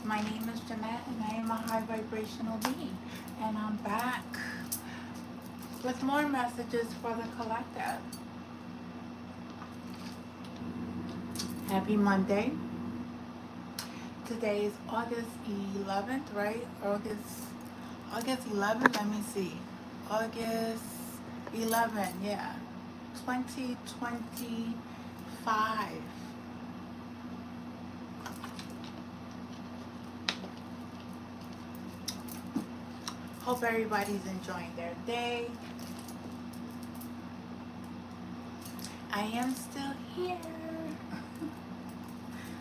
My name is Jeanette, and I am a high vibrational being. And I'm back with more messages for the collective. Happy Monday. Today is August 11th, right? August 11th, let me see. August 11th, yeah. 2025. Hope everybody's enjoying their day. I am still here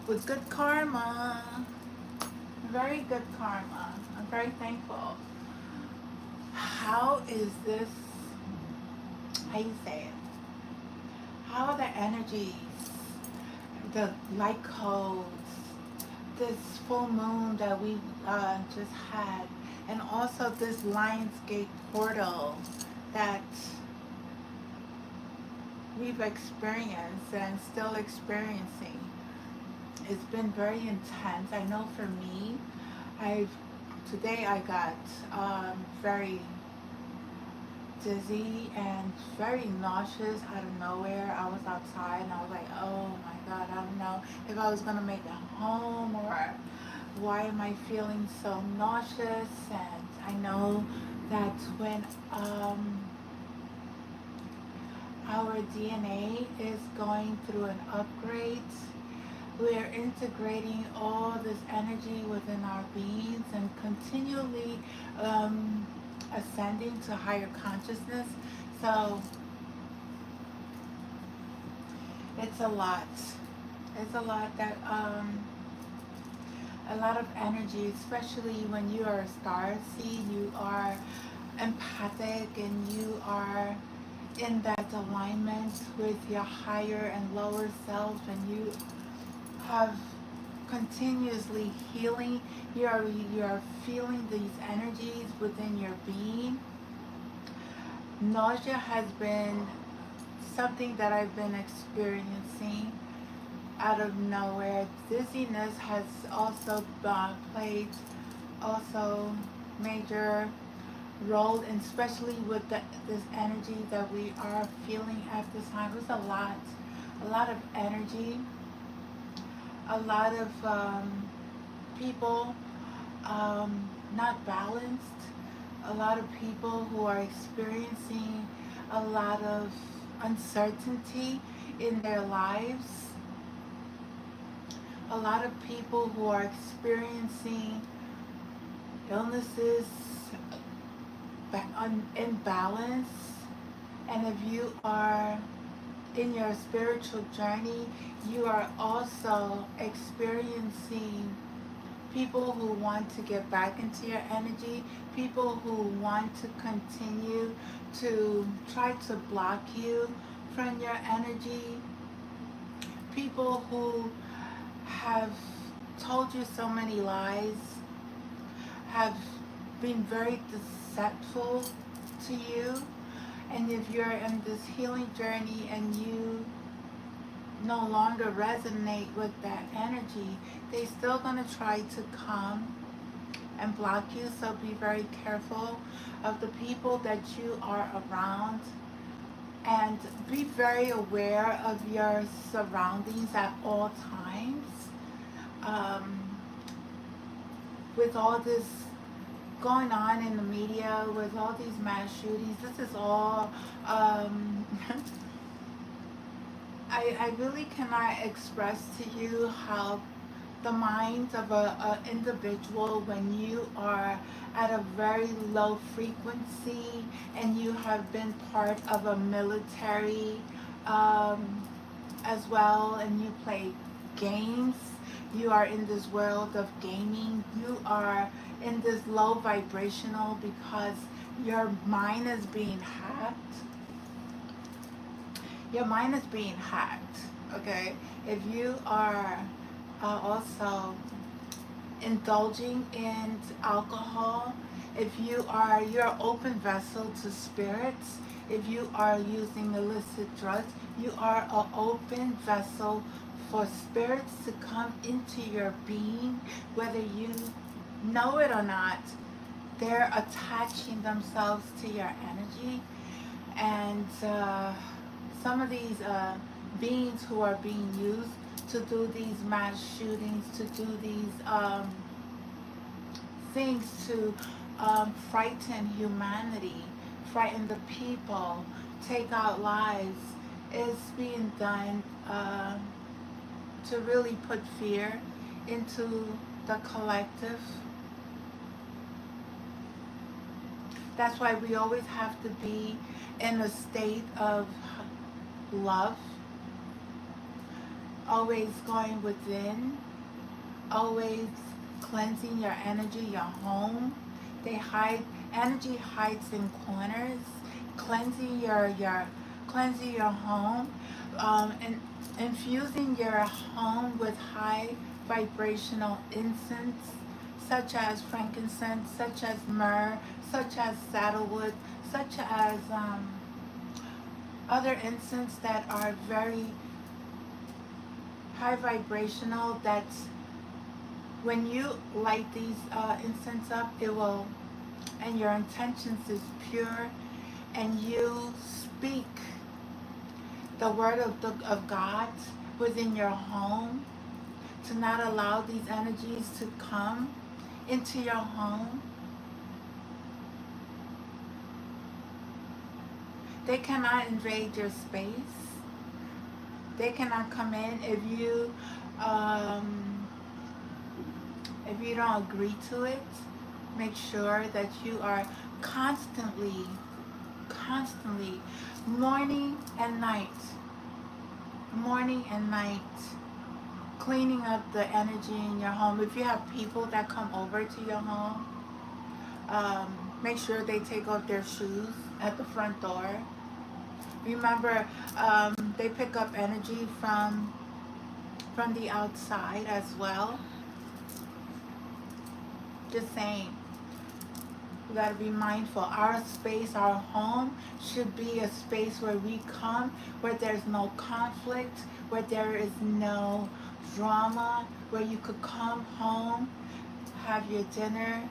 with good karma. Very good karma. I'm very thankful. How is this, how you say it? How are the energies, the light codes, this full moon that we just had, and also this Lionsgate portal that we've experienced and still experiencing? It's been very intense. I know for me, today I got very dizzy and very nauseous out of nowhere. I was outside and I was like, oh my God, I don't know if I was gonna make it home, or why am I feeling so nauseous? And I know that when our DNA is going through an upgrade, we're integrating all this energy within our beings and continually ascending to higher consciousness. So it's a lot. It's a lot that a lot of energy, especially when you are a star seed, you are empathic and you are in that alignment with your higher and lower self, and you have continuously healing. You are feeling these energies within your being. Nausea has been something that I've been experiencing out of nowhere. Dizziness has also played also major role, and especially with this energy that we are feeling at this time. It's a lot of energy, a lot of people not balanced, a lot of people who are experiencing a lot of uncertainty in their lives, a lot of people who are experiencing illnesses, imbalance. And if you are in your spiritual journey, you are also experiencing people who want to get back into your energy, people who want to continue to try to block you from your energy, people who have told you so many lies, have been very deceitful to you. And if you're in this healing journey and you no longer resonate with that energy, they're still going to try to come and block you. So be very careful of the people that you are around, and be very aware of your surroundings at all times. With all this going on in the media, with all these mass shootings, this is all I really cannot express to you how the mind of a individual, when you are at a very low frequency and you have been part of a military as well, and you play games, you are in this world of gaming, you are in this low vibrational because your mind is being hacked. Your mind is being hacked, okay? If you are also indulging in alcohol, if you're an open vessel to spirits, if you are using illicit drugs, you are an open vessel for spirits to come into your being, whether you know it or not. They're attaching themselves to your energy, and some of these beings who are being used to do these mass shootings, to do these things to frighten humanity, frighten the people, take out lives, is being done to really put fear into the collective. That's why we always have to be in a state of love, always going within, always cleansing your energy, your home. Energy hides in corners. Cleansing cleansing your home, and infusing your home with high vibrational incense, such as frankincense, such as myrrh, such as sandalwood, such as other incense that are very high vibrational. That's when you light these incense up, it will, and your intentions is pure, and you speak the word of God within your home, to not allow these energies to come into your home. They cannot invade your space. They cannot come in if you don't agree to it. Make sure that you are constantly, morning and night, cleaning up the energy in your home. If you have people that come over to your home, make sure they take off their shoes at the front door. Remember, they pick up energy from the outside as well. Just saying. We got to be mindful. Our space, our home, should be a space where we come, where there's no conflict, where there is no drama, where you could come home, have your dinner,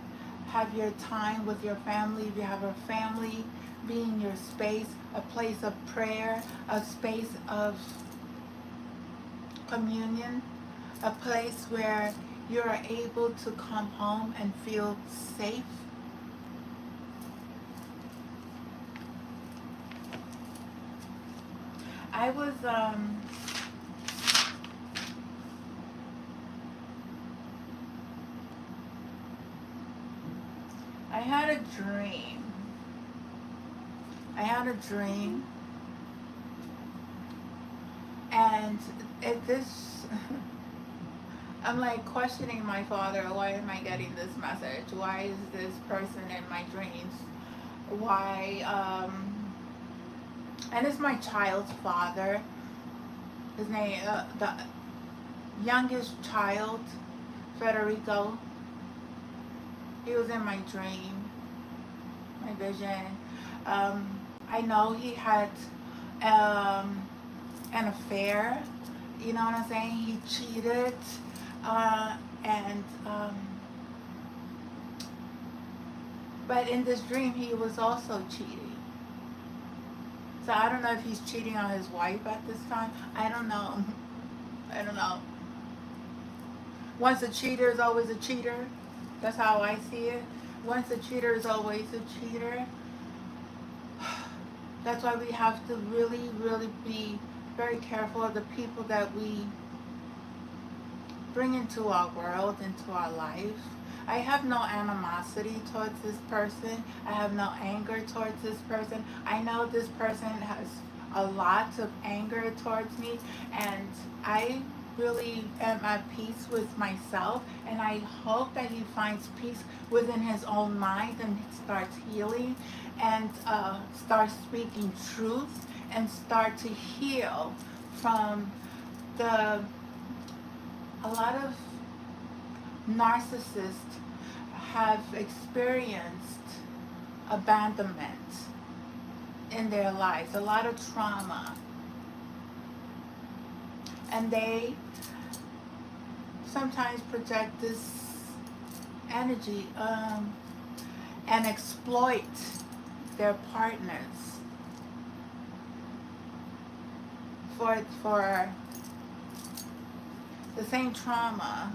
have your time with your family. If you have a family, be in your space, a place of prayer, a space of communion, a place where you're able to come home and feel safe. I was I had a dream. And I'm like questioning my father. Why am I getting this message? Why is this person in my dreams? Why? And it's my child's father. His name, the youngest child, Federico. He was in my dream, my vision. I know he had an affair. You know what I'm saying? He cheated, but in this dream he was also cheating. So I don't know if he's cheating on his wife at this time. I don't know. Once a cheater is always a cheater. That's how I see it. Once a cheater is always a cheater. That's why we have to really, really be very careful of the people that we bring into our world, into our life. I have no animosity towards this person. I have no anger towards this person. I know this person has a lot of anger towards me, and I really am at peace with myself, and I hope that he finds peace within his own mind and starts healing and starts speaking truth and start to heal from a lot of narcissists have experienced abandonment in their lives, a lot of trauma. And they sometimes project this energy and exploit their partners for the same trauma.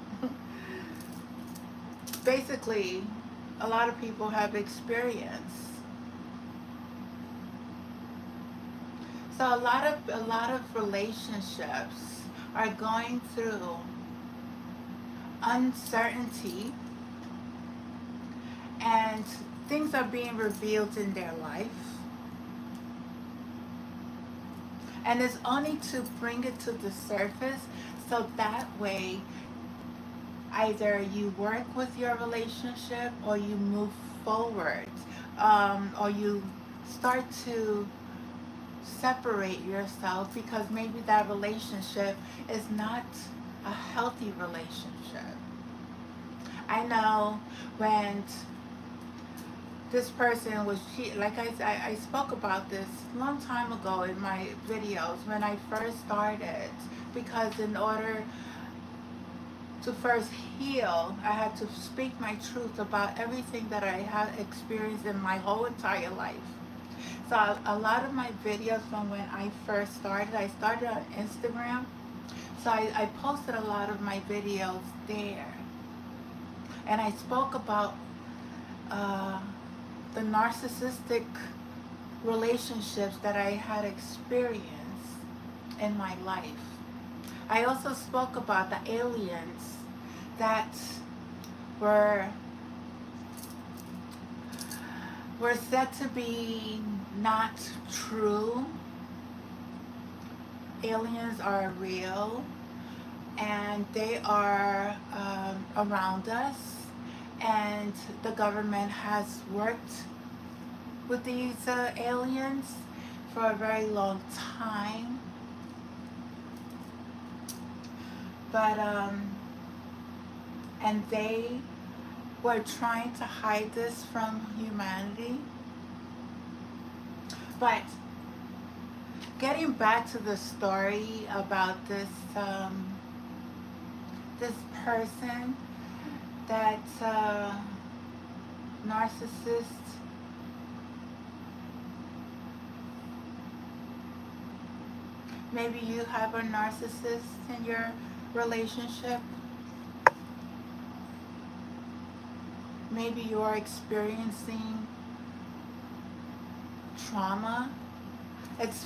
Basically, a lot of people have experienced. So a lot of relationships are going through uncertainty, and things are being revealed in their life. And it's only to bring it to the surface so that way either you work with your relationship or you move forward, or you start to separate yourself because maybe that relationship is not a healthy relationship. I know when this person was cheating, like I spoke about this a long time ago in my videos when I first started, because in order to first heal, I had to speak my truth about everything that I had experienced in my whole entire life. So a lot of my videos from when I first started, I started on Instagram, so I posted a lot of my videos there. And I spoke about the narcissistic relationships that I had experienced in my life. I also spoke about the aliens that were said to be not true. Aliens are real, and they are around us, and the government has worked with these aliens for a very long time. But and they were trying to hide this from humanity. But getting back to the story about this this person that narcissist, maybe you have a narcissist in your relationship. Maybe you are experiencing trauma. It's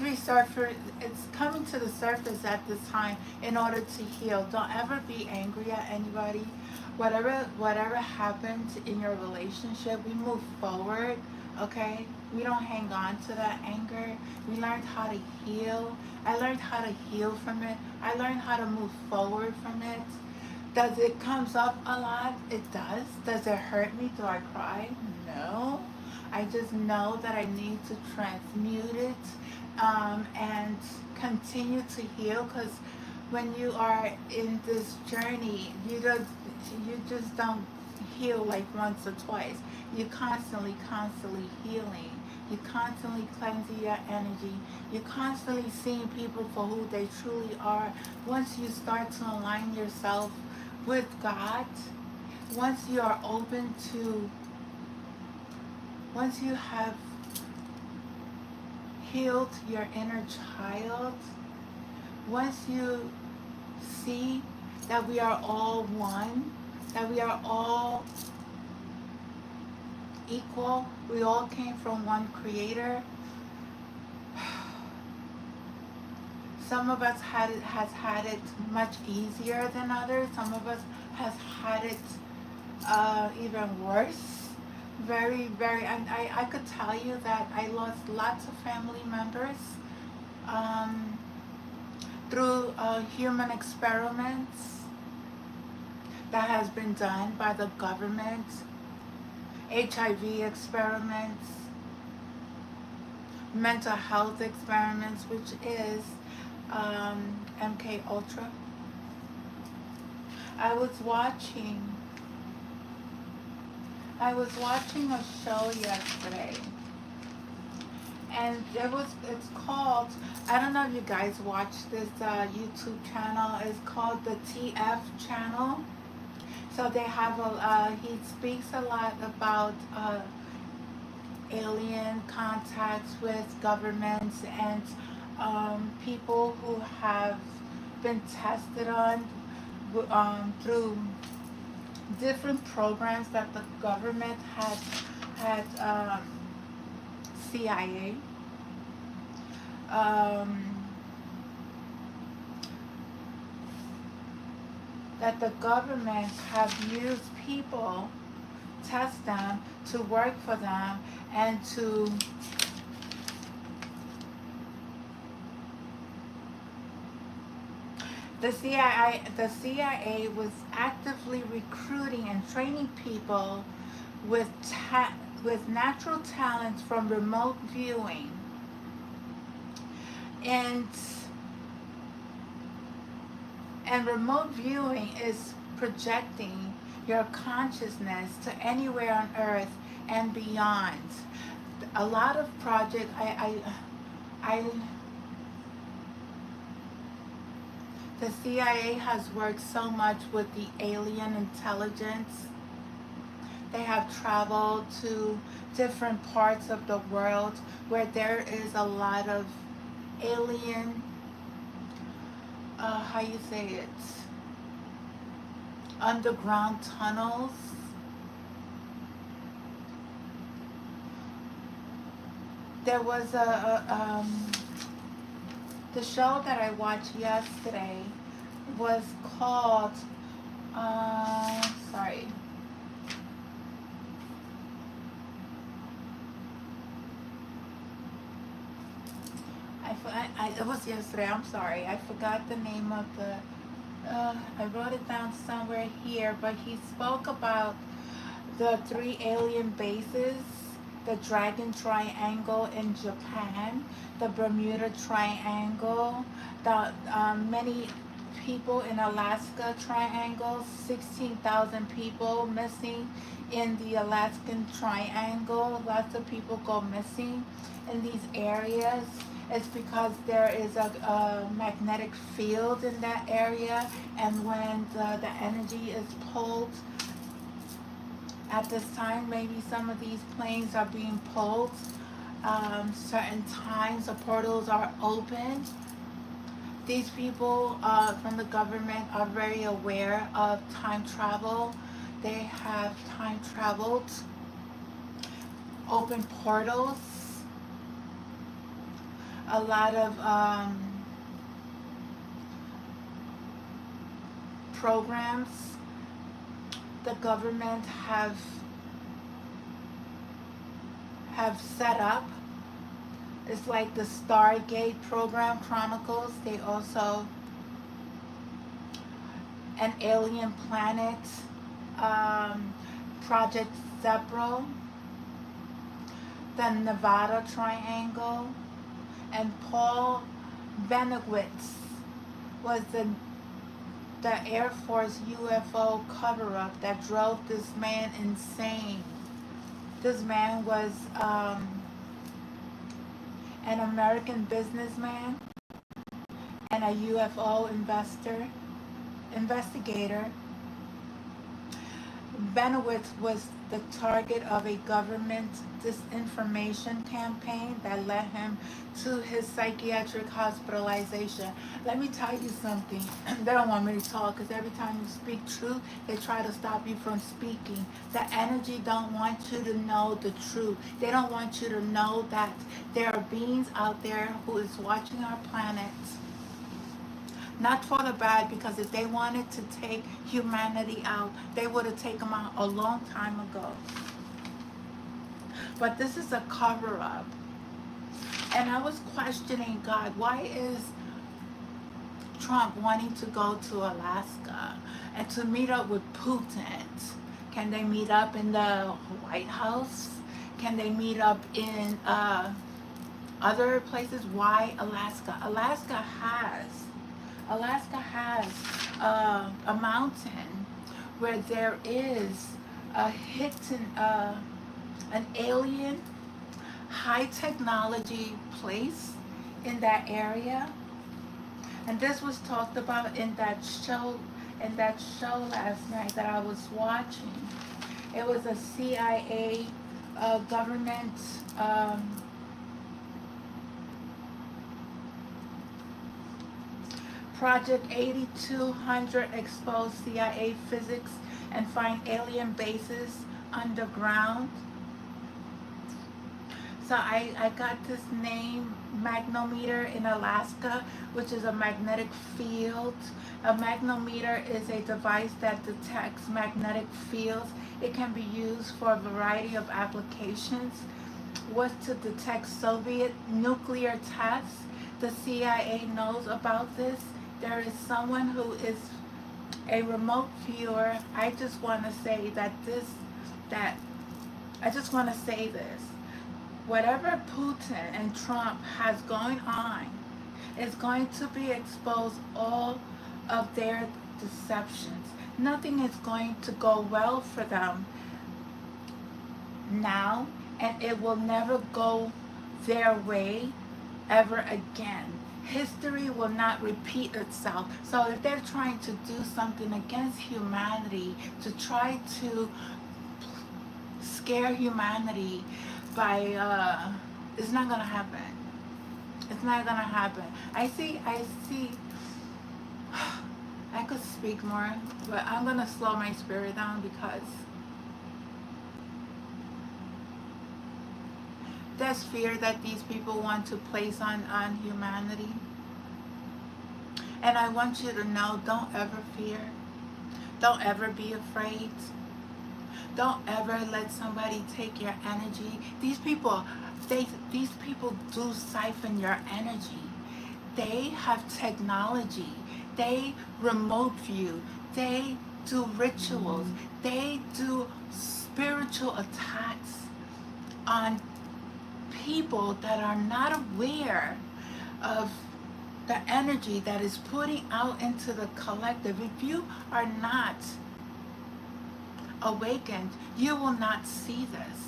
coming to the surface at this time in order to heal. Don't ever be angry at anybody. Whatever happened in your relationship, we move forward, okay? We don't hang on to that anger. We learned how to heal. I learned how to heal from it. I learned how to move forward from it. Does it comes up a lot? It does. Does it hurt me? Do I cry? No. I just know that I need to transmute it and continue to heal, because when you are in this journey, you just don't heal like once or twice. You're constantly healing. You're constantly cleansing your energy. You're constantly seeing people for who they truly are. Once you start to align yourself with God, once you are open to, once you have healed your inner child, once you see that we are all one, that we are all equal, we all came from one creator. Some of us has had it much easier than others. Some of us has had it even worse. Very, very, and I could tell you that I lost lots of family members through human experiments that has been done by the government, HIV experiments, mental health experiments, which is MK Ultra. I was watching a show yesterday, and it's called, I don't know if you guys watch this YouTube channel. It's called the TF channel. So they have he speaks a lot about alien contacts with governments and people who have been tested on through different programs that the government had CIA. Um, that the government have used people, test them to work for them, and to the CIA was actively recruiting and training people with with natural talents from remote viewing, and remote viewing is projecting your consciousness to anywhere on earth and beyond. A lot of projects, I the CIA has worked so much with the alien intelligence. They have traveled to different parts of the world where there is a lot of alien, how you say it, underground tunnels. There was the show that I watched yesterday was called, sorry, it was yesterday, I'm sorry, I forgot the name of the, I wrote it down somewhere here, but he spoke about the 3 alien bases: the Dragon Triangle in Japan, the Bermuda Triangle, the many people in Alaska Triangle, 16,000 people missing in the Alaskan Triangle. Lots of people go missing in these areas. It's because there is a magnetic field in that area, and when the energy is pulled at this time, maybe some of these planes are being pulled. Certain times the portals are open. These people from the government are very aware of time travel. They have time traveled, open portals, a lot of programs the government have set up. It's like the Stargate program chronicles. They also an alien planet, Project Zebra, the Nevada Triangle, and Paul Benowitz was the Air Force UFO cover-up that drove this man insane. This man was an American businessman and a UFO investigator. Benowitz was the target of a government disinformation campaign that led him to his psychiatric hospitalization. Let me tell you something. They don't want me to talk because every time you speak truth, they try to stop you from speaking. The energy don't want you to know the truth. They don't want you to know that there are beings out there who is watching our planet. Not for the bad, because if they wanted to take humanity out, they would have taken them out a long time ago. But this is a cover-up. And I was questioning God, why is Trump wanting to go to Alaska and to meet up with Putin? Can they meet up in the White House? Can they meet up in other places? Why Alaska? Alaska has a mountain where there is a hidden, an alien high technology place in that area. And this was talked about in that show last night that I was watching. It was a CIA government Project 8200 exposed CIA physics and find alien bases underground. So I got this name, magnometer in Alaska, which is a magnetic field. A magnometer is a device that detects magnetic fields. It can be used for a variety of applications. Was to detect Soviet nuclear tests. The CIA knows about this. There is someone who is a remote viewer. I just want to say that I just want to say this. Whatever Putin and Trump has going on is going to be exposed, all of their deceptions. Nothing is going to go well for them now, and it will never go their way ever again. History will not repeat itself. So if they're trying to do something against humanity, to try to scare humanity by it's not gonna happen. It's not gonna happen. I see I could speak more, but I'm gonna slow my spirit down because there's fear that these people want to place on humanity. And I want you to know, don't ever fear. Don't ever be afraid. Don't ever let somebody take your energy. These people do siphon your energy. They have technology. They remote view. They do rituals. They do spiritual attacks on people that are not aware of the energy that is putting out into the collective. If you are not awakened, you will not see this.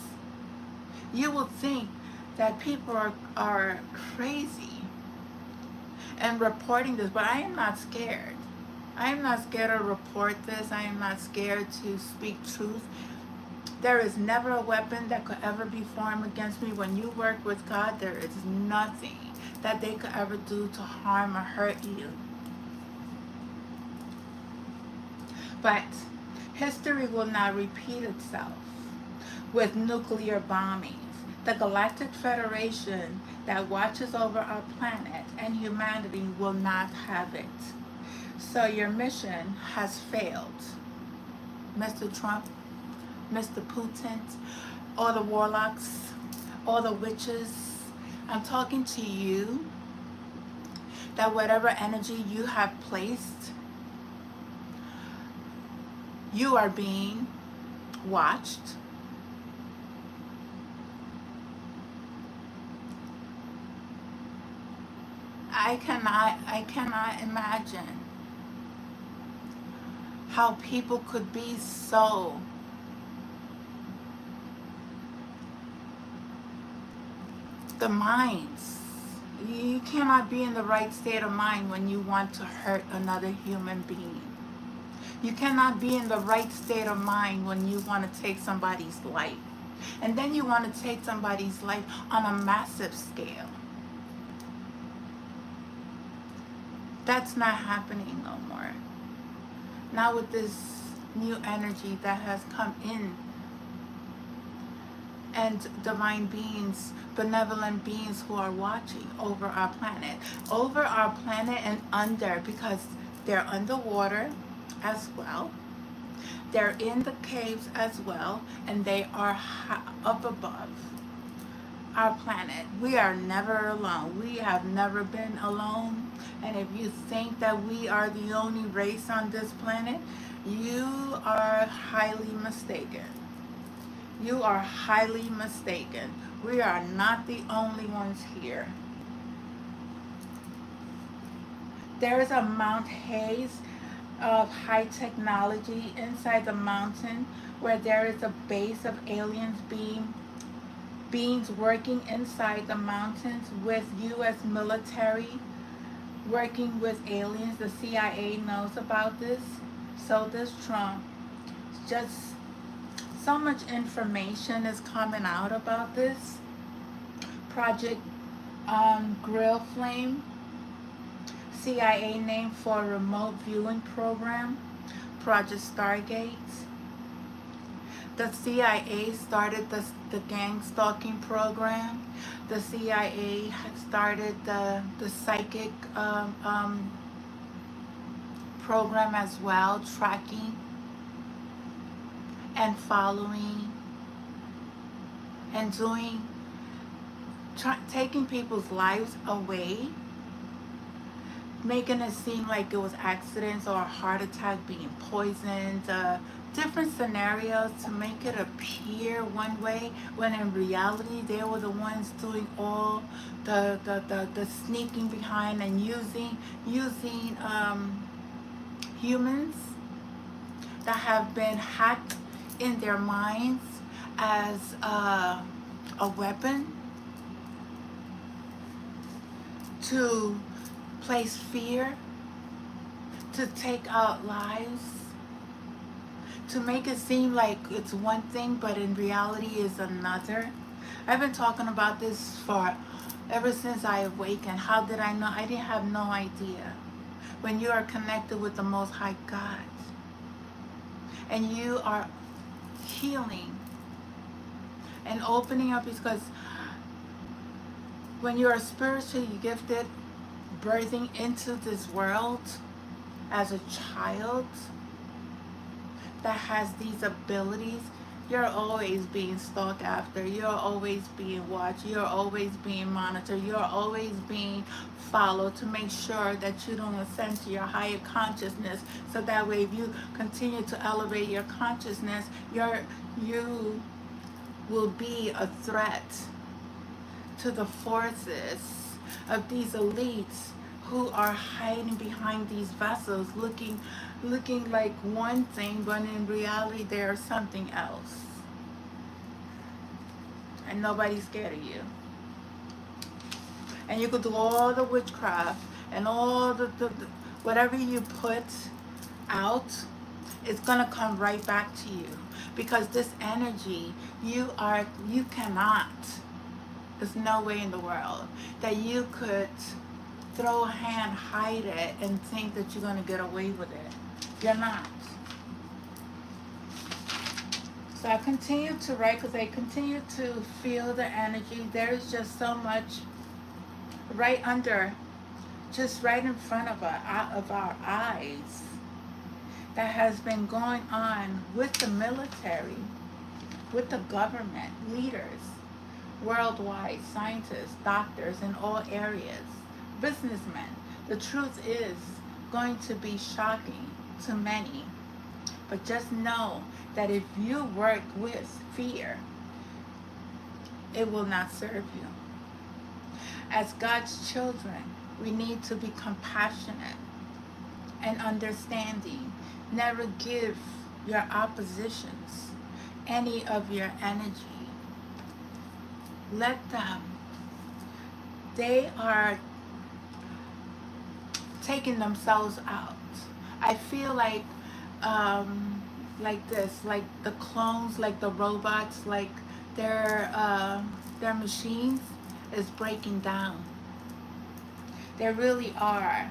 You will think that people are crazy and reporting this, but I am not scared. I am not scared to report this. I am not scared to speak truth. There is never a weapon that could ever be formed against me. When you work with God, there is nothing that they could ever do to harm or hurt you. But history will not repeat itself with nuclear bombings. The Galactic Federation that watches over our planet and humanity will not have it. So your mission has failed, Mr. Trump, Mr. Putin, all the warlocks, all the witches. I'm talking to you that whatever energy you have placed, you are being watched. I cannot imagine how people could be so the minds. You cannot be in the right state of mind when you want to hurt another human being. You cannot be in the right state of mind when you want to take somebody's life. And then you want to take somebody's life on a massive scale. That's not happening no more. Now with this new energy that has come in, and divine beings, benevolent beings who are watching over our planet and under, because they're underwater as well. They're in the caves as well, and they are up above our planet. We are never alone. We have never been alone. And if you think that we are the only race on this planet, you are highly mistaken. You are highly mistaken. We are not the only ones here. There is a Mount Hayes of high technology inside the mountain where there is a base of aliens being beings working inside the mountains with U.S. military, working with aliens. The CIA knows about this. So does Trump. Just so much information is coming out about this. Project Grill Flame, CIA name for a remote viewing program. Project Stargate. The CIA started the gang stalking program. The CIA started the psychic program as well, tracking and following and doing, taking people's lives away, making it seem like it was accidents or a heart attack, being poisoned, different scenarios to make it appear one way when in reality they were the ones doing all the sneaking behind and using humans that have been hacked in their minds as a weapon to place fear, to take out lives, to make it seem like it's one thing but in reality is another. I've been talking about this for ever since I awakened. How did I know? I didn't have no idea. When you are connected with the Most High God and you are healing and opening up, because when you are spiritually gifted, birthing into this world as a child that has these abilities, you're always being stalked after, you're always being watched, you're always being monitored, you're always being followed to make sure that you don't ascend to your higher consciousness, so that way if you continue to elevate your consciousness, you will be a threat to the forces of these elites who are hiding behind these vessels, looking like one thing, but in reality they are something else. And nobody's scared of you. And you could do all the witchcraft and all the whatever you put out, it's gonna come right back to you, because this energy, you cannot, there's no way in the world that you could throw a hand, hide it, and think that you're going to get away with it. You're not. So I continue to write because I continue to feel the energy. There's just so much right under, just right in front of our eyes, that has been going on with the military, with the government, leaders, worldwide, scientists, doctors in all areas, businessmen. The truth is going to be shocking to many. But just know that if you work with fear, it will not serve you. As God's children, we need to be compassionate and understanding. Never give your oppositions any of your energy. Let them. They are taking themselves out. I feel like this, like the clones, like the robots, like their machines is breaking down. They really are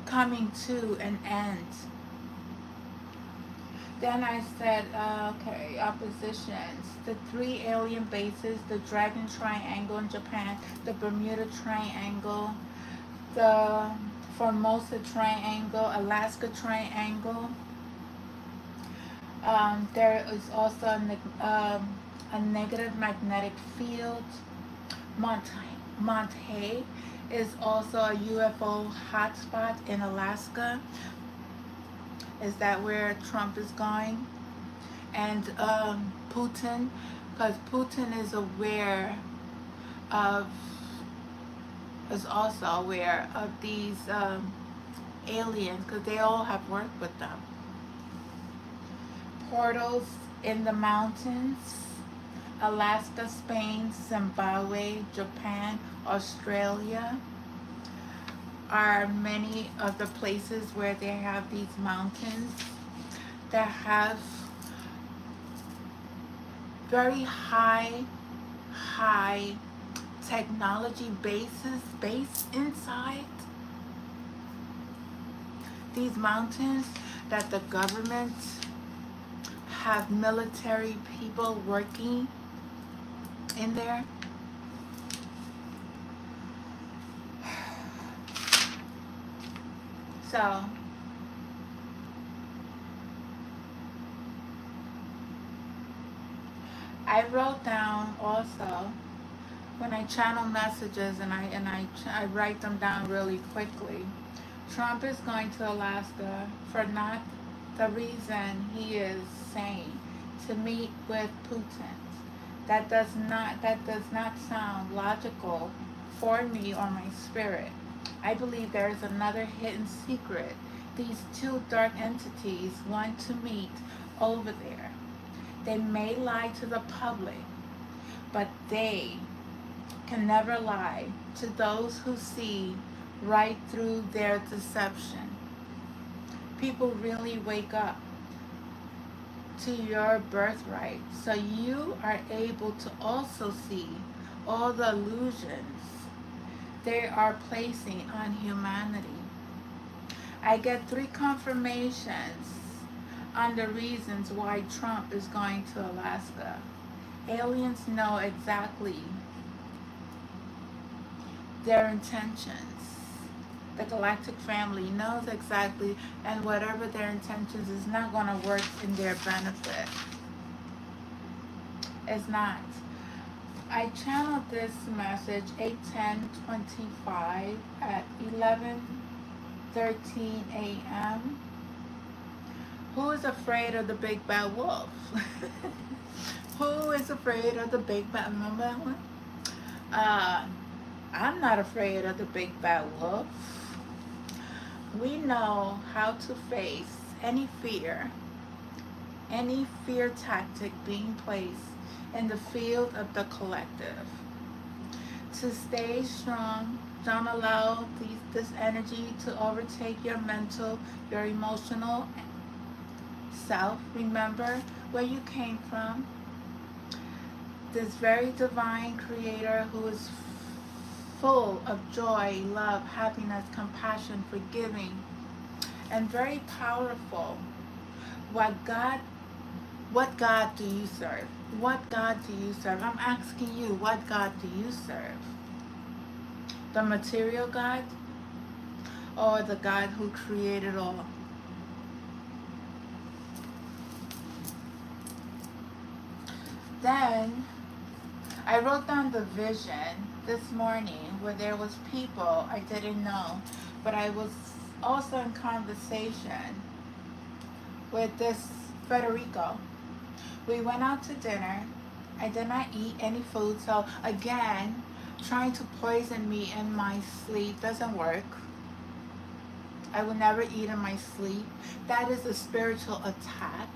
coming to an end. Then I said, okay, oppositions. The 3 alien bases, the Dragon Triangle in Japan, the Bermuda Triangle, the Formosa Triangle, Alaska Triangle. There is also a negative magnetic field. Monte is also a UFO hotspot in Alaska. Is that where Trump is going? And Putin, because Putin is also aware of these aliens, because they all have worked with them. Portals In the mountains, Alaska, Spain, Zimbabwe, Japan, Australia are many of the places where they have these mountains that have very high technology base inside these mountains, that the government have military people working in there. So I wrote down also, when I channel messages and I write them down really quickly. Trump is going to Alaska for not the reason he is saying, to meet with Putin. That does not sound logical for me or my spirit. I believe there is another hidden secret. These two dark entities want to meet over there. They may lie to the public, but they can never lie to those who see right through their deception. People really wake up to your birthright, so you are able to also see all the illusions they are placing on humanity. I get 3 confirmations on the reasons why Trump is going to Alaska. Aliens know exactly their intentions. The galactic family knows exactly, and whatever their intentions is not going to work in their benefit. It's not. I channeled this message 8:10:25 at 11:13 a.m. Who is afraid of the big bad wolf? Who is afraid of the big bad? Remember that one? I'm not afraid of the big bad wolf. We know how to face any fear tactic being placed in the field of the collective. To stay strong, don't allow this energy to overtake your mental, your emotional self. Remember where you came from. This very divine creator who is full of joy, love, happiness, compassion, forgiving, and very powerful. What God do you serve? What God do you serve? I'm asking you, what God do you serve? The material God or the God who created all? Then I wrote down the vision this morning where there was people I didn't know, but I was also in conversation with this Federico. We went out to dinner. I did not eat any food, so again, trying to poison me in my sleep doesn't work. I will never eat in my sleep. That is a spiritual attack.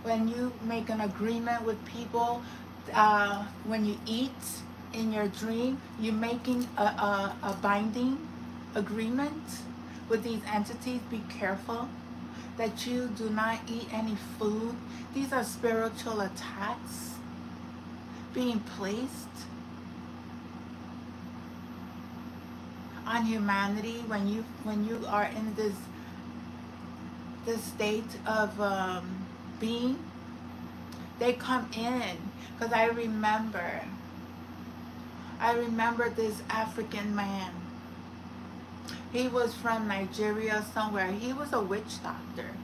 When you make an agreement with people, when you eat in your dream, you're making a binding agreement with these entities. Be careful that you do not eat any food. These are spiritual attacks being placed on humanity when you are in this state of being. They come in because I remember this African man. He was from Nigeria somewhere. He was a witch doctor.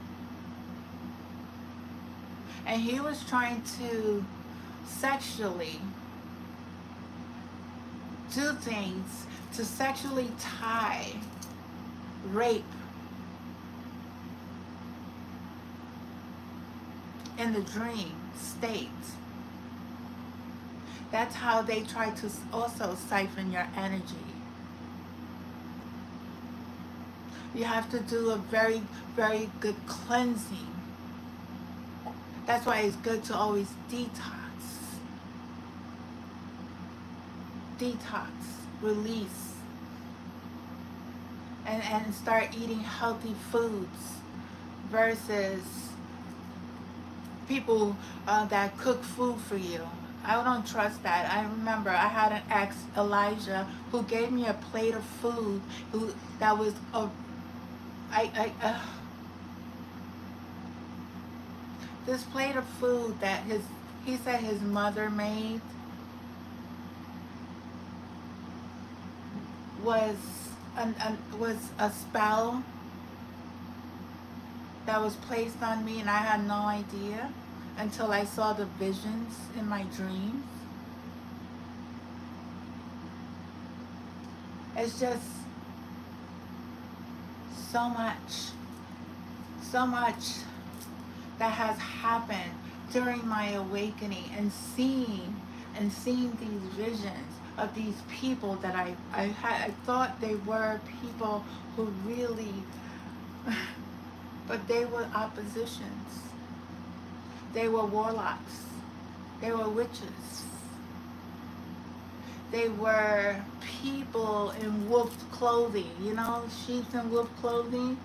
And he was trying to sexually do things to sexually tie, rape in the dream state. That's how they try to also siphon your energy. You have to do a very, very good cleansing That's why it's good to always detox, release, and start eating healthy foods versus people that cook food for you. I don't trust that. I remember I had an ex, Elijah, who gave me a plate of food who that was a this plate of food that he said his mother made was was a spell that was placed on me, and I had no idea until I saw the visions in my dreams. It's just so much that has happened during my awakening, and seeing these visions of these people that I thought they were people who really but they were oppositions. They were warlocks. They were witches. They were people in wolf clothing, you know, sheets in wolf clothing.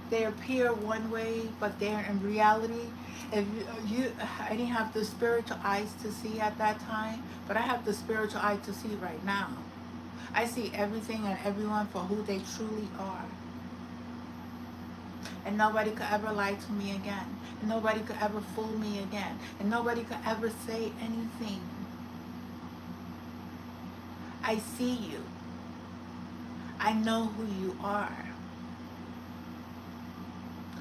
They appear one way, but they're in reality. If I didn't have the spiritual eyes to see at that time, but I have the spiritual eye to see right now. I see everything and everyone for who they truly are. And nobody could ever lie to me again. And nobody could ever fool me again. And nobody could ever say anything. I see you. I know who you are.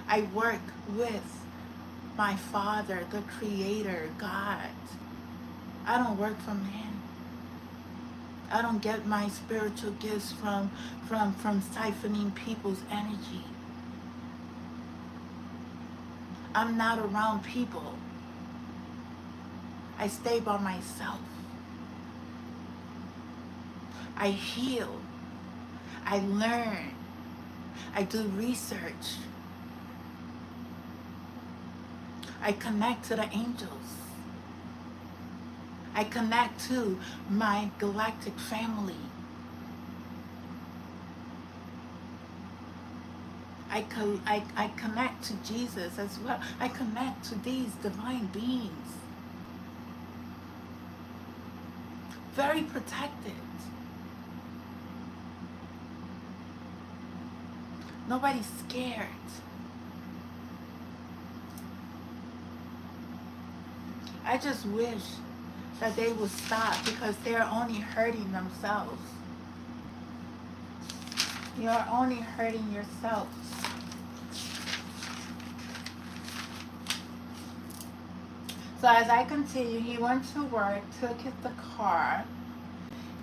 I work with my Father, the Creator, God. I don't work for man. I don't get my spiritual gifts from siphoning people's energy. I'm not around people. I stay by myself. I heal. I learn. I do research. I connect to the angels. I connect to my galactic family. I connect to Jesus as well. I connect to these divine beings. Very protected. Nobody's scared. I just wish that they would stop, because they're only hurting themselves. You're only hurting yourself. So as I continue, he went to work, took the car,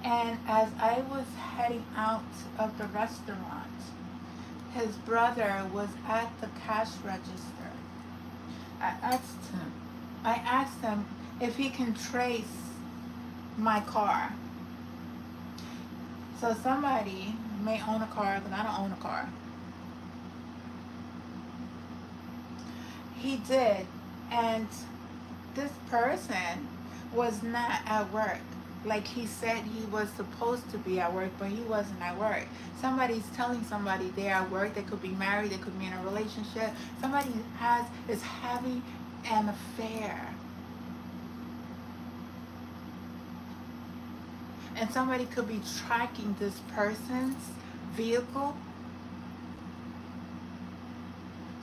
and as I was heading out of the restaurant, his brother was at the cash register. I asked him if he can trace my car. So somebody may own a car, because I don't own a car. He did, and this person was not at work. Like he said he was supposed to be at work, but he wasn't at work. Somebody's telling somebody they're at work. They could be married, they could be in a relationship. Somebody is having an affair. And somebody could be tracking this person's vehicle.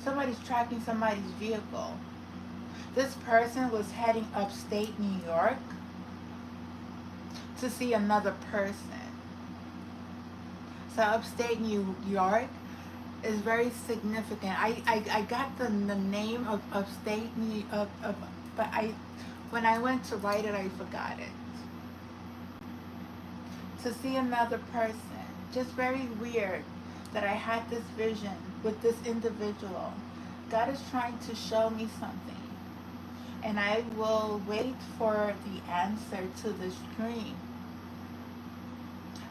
Somebody's tracking somebody's vehicle. This person was heading upstate New York to see another person. So upstate New York is very significant. I got the name of upstate New York, but when I went to write it, I forgot it. To see another person. Just very weird that I had this vision with this individual. God is trying to show me something. And I will wait for the answer to this dream.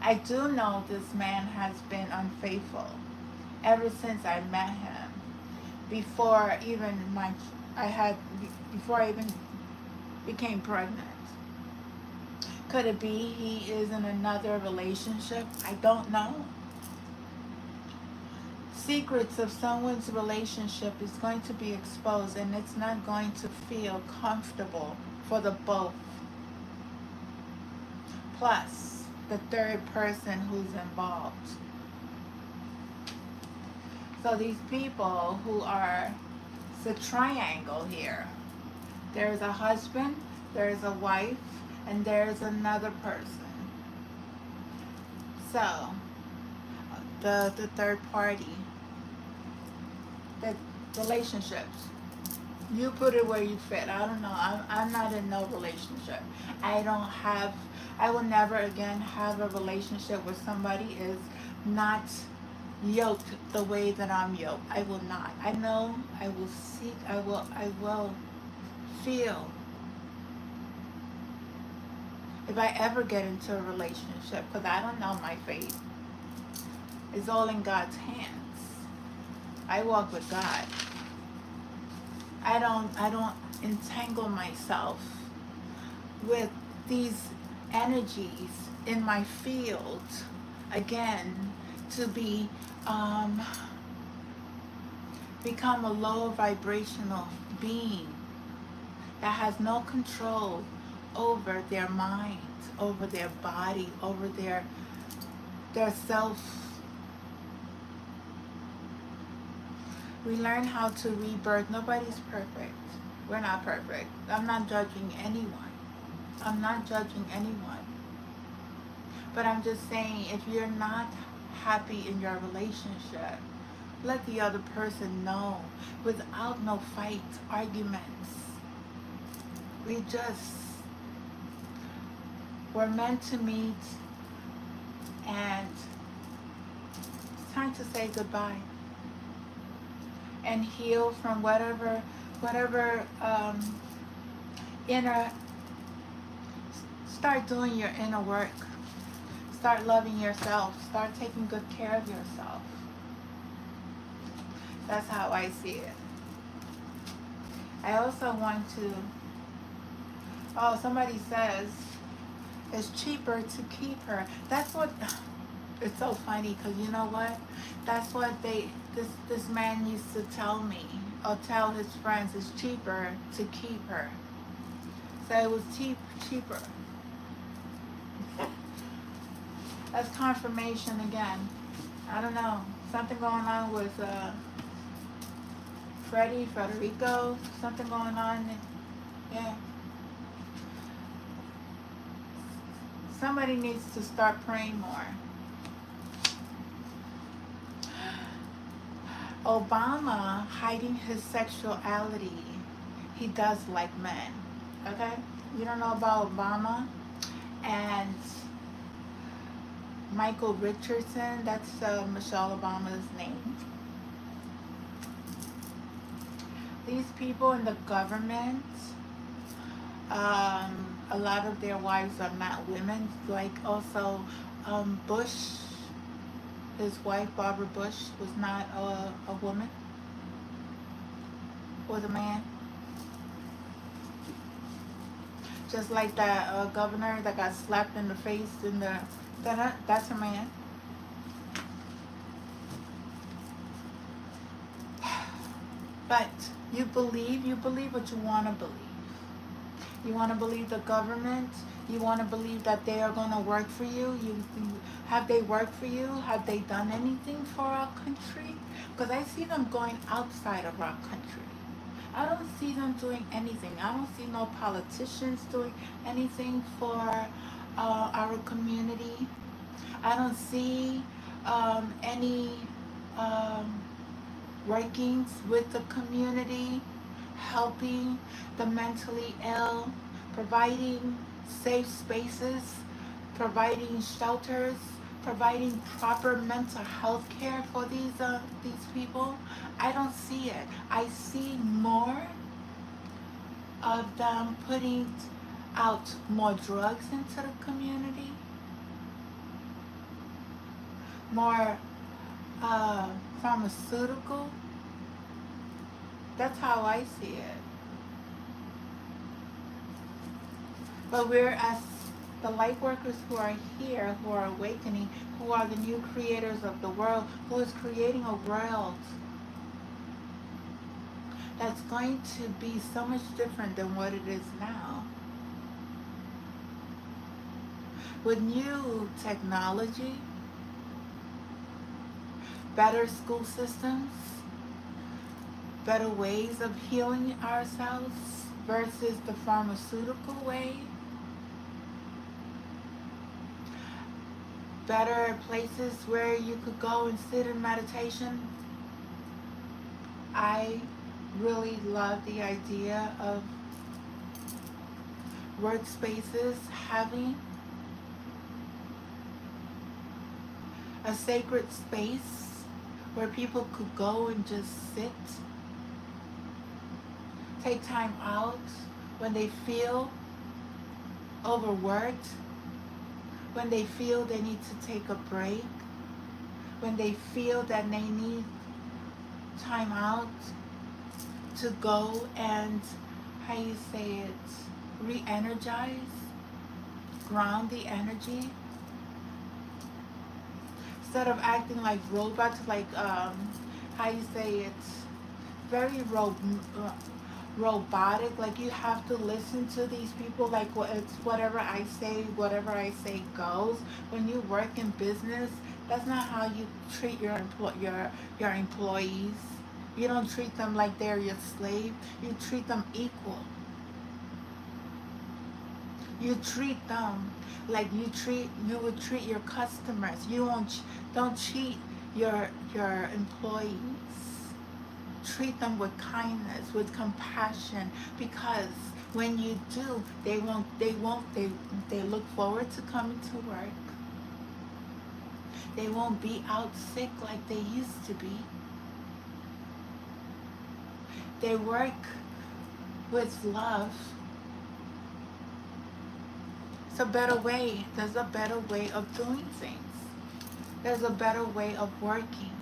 I do know this man has been unfaithful ever since I met him. Before even I had before I even became pregnant. Could it be he is in another relationship? I don't know. Secrets of someone's relationship is going to be exposed, and it's not going to feel comfortable for the both. Plus, the third person who's involved. So these people who are, it's a triangle here. There's a husband, there's a wife, and there's another person. So, the third party, the relationships. You put it where you fit. I don't know. I'm not in no relationship. I will never again have a relationship where somebody is not yoked the way that I'm yoked. I will not. I know I will seek, I will feel if I ever get into a relationship, because I don't know my fate. It's all in God's hands. I walk with God. I don't entangle myself with these energies in my field again to become a low vibrational being that has no control over their mind, over their body, over their self. We learn how to rebirth. Nobody's perfect. We're not perfect. I'm not judging anyone. I'm not judging anyone. But I'm just saying, if you're not happy in your relationship, let the other person know without no fights, arguments. We're meant to meet, and it's time to say goodbye and heal from whatever inner. Start doing your inner work. Start loving yourself. Start taking good care of yourself. That's how I see it. I also want to, somebody says it's cheaper to keep her. That's what, it's so funny, because you know what? That's what this man used to tell me, or tell his friends, it's cheaper to keep her. So it was cheaper. That's confirmation again. I don't know. Something going on with Federico. Something going on. Yeah. Somebody needs to start praying more. Obama hiding his sexuality. He does like men. Okay? You don't know about Obama? And Michael Richardson, that's Michelle Obama's name. These people in the government, a lot of their wives are not women. Like also Bush, his wife Barbara Bush was not a woman, was a man. Just like that governor that got slapped in the face that's a man. But you believe what you want to believe. You want to believe the government. You want to believe that they are going to work for you. Have they worked for you? Have they done anything for our country? Because I see them going outside of our country. I don't see them doing anything. I don't see no politicians doing anything for our community. I don't see any workings with the community, helping the mentally ill, providing safe spaces, providing shelters, providing proper mental health care for these people. I don't see it. I see more of them putting out more drugs into the community, more pharmaceutical That's how I see it. But we're as the light workers who are here, who are awakening, who are the new creators of the world, who is creating a world that's going to be so much different than what it is now. With new technology, better school systems, better ways of healing ourselves versus the pharmaceutical way, better places where you could go and sit in meditation. I really love the idea of workspaces having a sacred space where people could go and just sit, take time out when they feel overworked, when they feel they need to take a break, when they feel that they need time out to go and, how you say it, re-energize, ground the energy, instead of acting like robots, like how you say it, very robotic, like you have to listen to these people, like it's whatever I say goes. When you work in business, that's not how you treat your employees. You don't treat them like they're your slave. You treat them equal. You treat them like you would treat your customers. Don't cheat your employees. Treat them with kindness, with compassion, because when you do, they look forward to coming to work. They won't be out sick like they used to be. They work with love. It's a better way. There's a better way of doing things. There's a better way of working.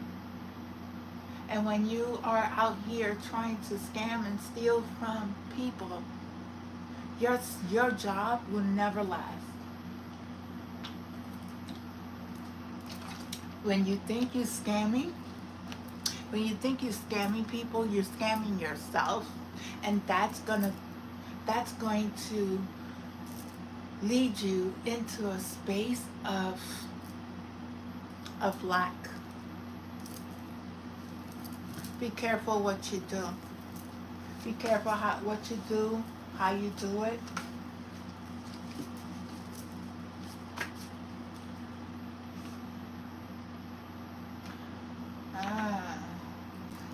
And when you are out here trying to scam and steal from people, your job will never last. When you think you're scamming people, you're scamming yourself, and that's going to lead you into a space of lack. Be careful what you do. Be careful what you do, how you do it.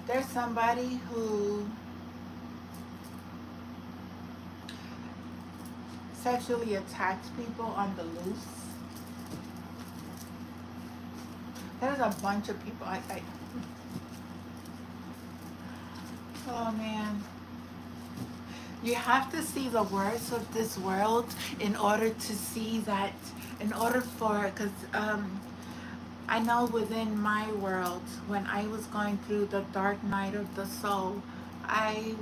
There's somebody who sexually attacks people on the loose. There's a bunch of people. Oh man. You have to see the worst of this world in order to see that, because I know within my world, when I was going through the dark night of the soul, I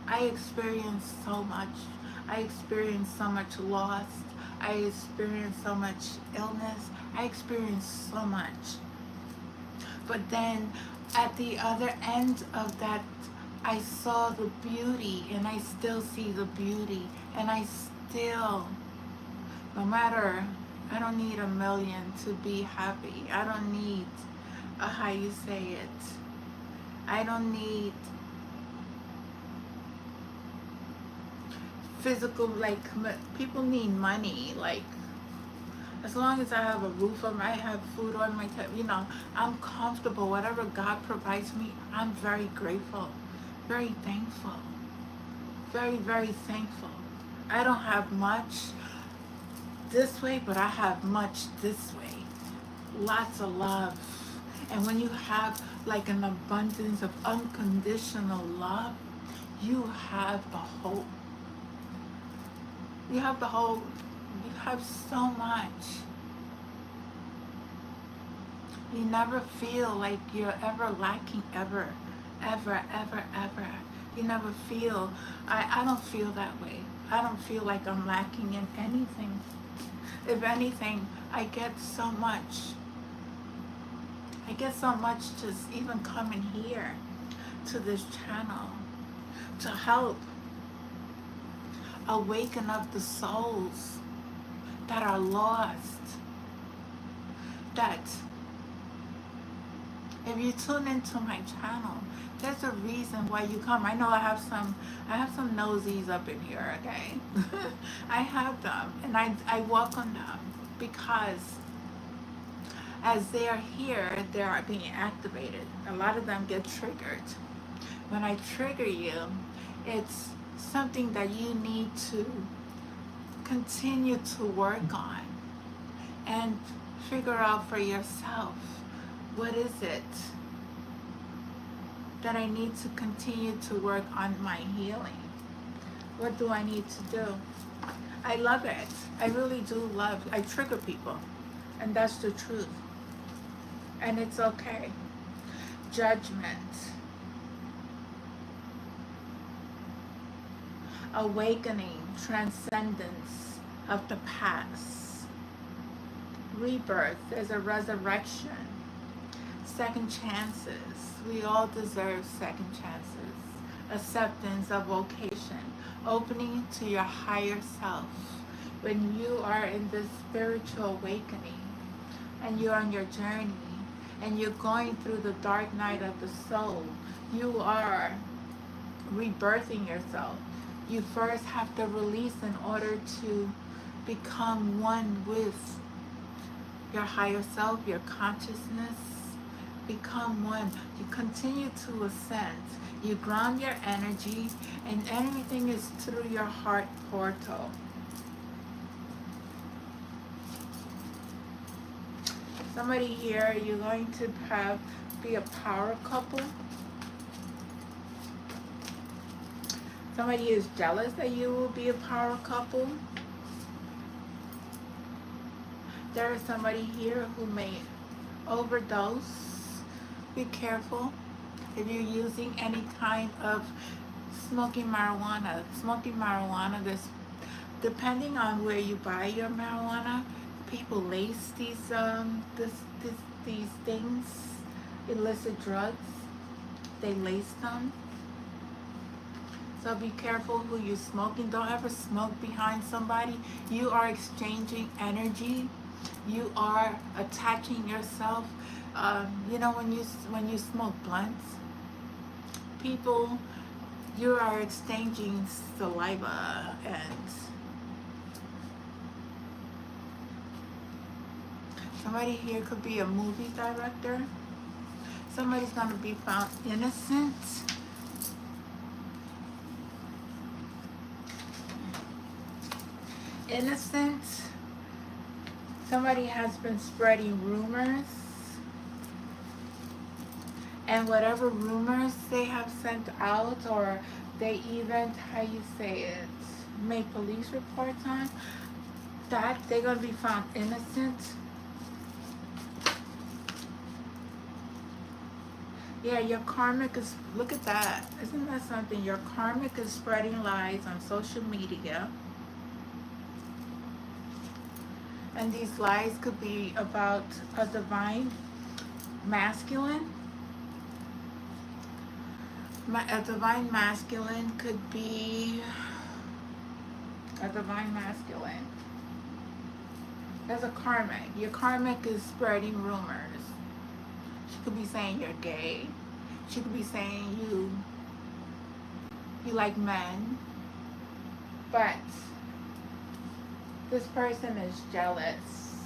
experienced so much. I experienced so much loss. I experienced so much illness. I experienced so much. But then at the other end of that, I saw the beauty, and I still see the beauty. And I still, no matter, I don't need $1 million to be happy. I don't need how you say it. I don't need physical, like, people need money, like, as long as I have a roof on I have food on my table, I'm comfortable. Whatever God provides me, I'm very grateful, very thankful, very, very thankful. I don't have much this way, but I have much this way. Lots of love. And when you have like an abundance of unconditional love, you have the hope. You have so much. You never feel like you're ever lacking ever. ever, ever, ever. You never feel, I don't feel that way. I don't feel like I'm lacking in anything. If anything, I get so much. I get so much just even coming here to this channel to help awaken up the souls that are lost. That if you tune into my channel, there's a reason why you come. I know I have some nosies up in here, okay? I have them, and I welcome them because as they are here, they are being activated. A lot of them get triggered. When I trigger you, it's something that you need to continue to work on and figure out for yourself. What is it that I need to continue to work on my healing? What do I need to do? I love it. I really do love it. I trigger people, and that's the truth. And it's okay. Judgment. Awakening, transcendence of the past. Rebirth. There's a resurrection. Second chances. We all deserve second chances. Acceptance of vocation. Opening to your higher self. When you are in this spiritual awakening and you're on your journey and you're going through the dark night of the soul, you are rebirthing yourself. You first have to release in order to become one with your higher self, your consciousness. Become one. You continue to ascend. You ground your energy, and everything is through your heart portal. Somebody here, you're going to be a power couple. Somebody is jealous that you will be a power couple. There is somebody here who may overdose. Be careful if you're using any kind of smoking marijuana. Smoking marijuana, depending on where you buy your marijuana, people lace these things, illicit drugs. They lace them. So be careful who you're smoking. Don't ever smoke behind somebody. You are exchanging energy. You are attaching yourself. You know, when you smoke blunts, people, you are exchanging saliva, and somebody here could be a movie director. Somebody's going to be found innocent. Innocent. Somebody has been spreading rumors. And whatever rumors they have sent out, or they even, how you say it, make police reports on, that they're going to be found innocent. Yeah, your karmic is, look at that. Isn't that something? Your karmic is spreading lies on social media. And these lies could be about a divine masculine. A divine masculine could be a divine masculine. There's a karmic. Your karmic is spreading rumors. She could be saying you're gay. She could be saying you like men. But this person is jealous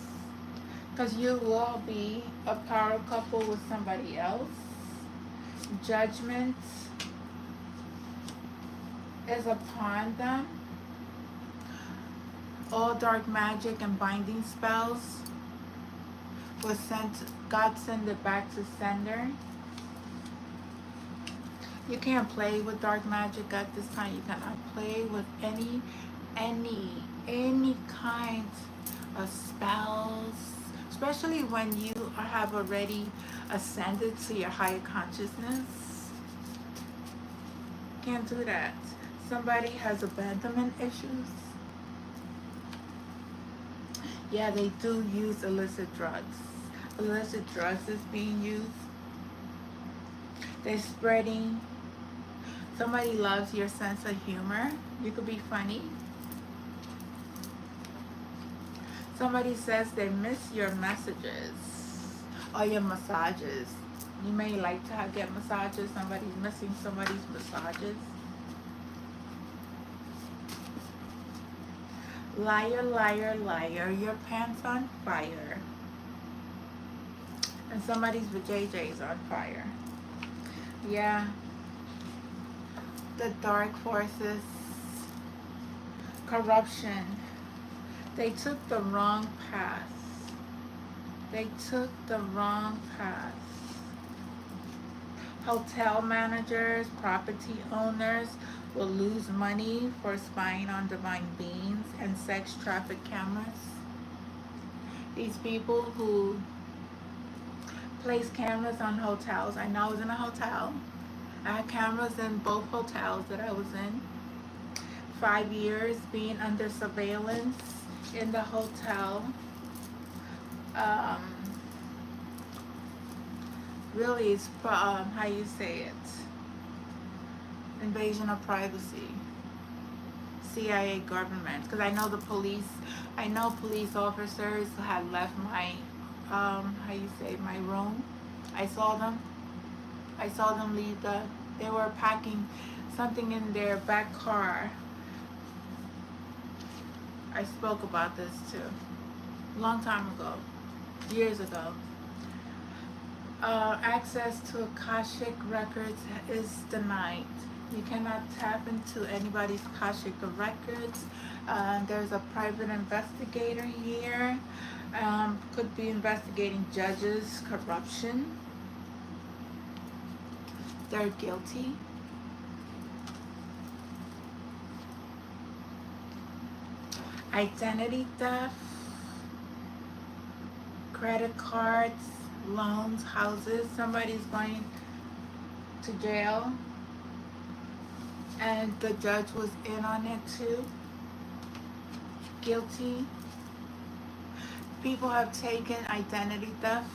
because you will be a power couple with somebody else. Judgment is upon them. All dark magic and binding spells was sent, God send it back to sender. You can't play with dark magic at this time. You cannot play with any kind of spells, especially when you have already ascended to your higher consciousness. can't do that. Somebody has abandonment issues. Yeah, they do use illicit drugs. Illicit drugs is being used. They're spreading. Somebody loves your sense of humor. You could be funny. Somebody says they miss your messages or your massages. You may like to get massages. Somebody's missing somebody's massages. Liar, liar, liar, your pants on fire. And somebody's vajayjay's on fire. Yeah. The dark forces. Corruption. They took the wrong path. They took the wrong path. Hotel managers, property owners will lose money for spying on divine beings and sex traffic cameras. These people who place cameras on hotels. I know I was in a hotel. I had cameras in both hotels that I was in. 5 years being under surveillance in the hotel. Really, it's how you say it, invasion of privacy. CIA government, because I know police officers had left my my room. I saw them leave they were packing something in their back car. I spoke about this too, long time ago, years ago. Access to Akashic records is denied. You cannot tap into anybody's Akashic records. There's a private investigator here. Could be investigating judges' corruption. They're guilty. Identity theft, credit cards, loans, houses. Somebody's going to jail, and the judge was in on it too. Guilty. People have taken identity theft,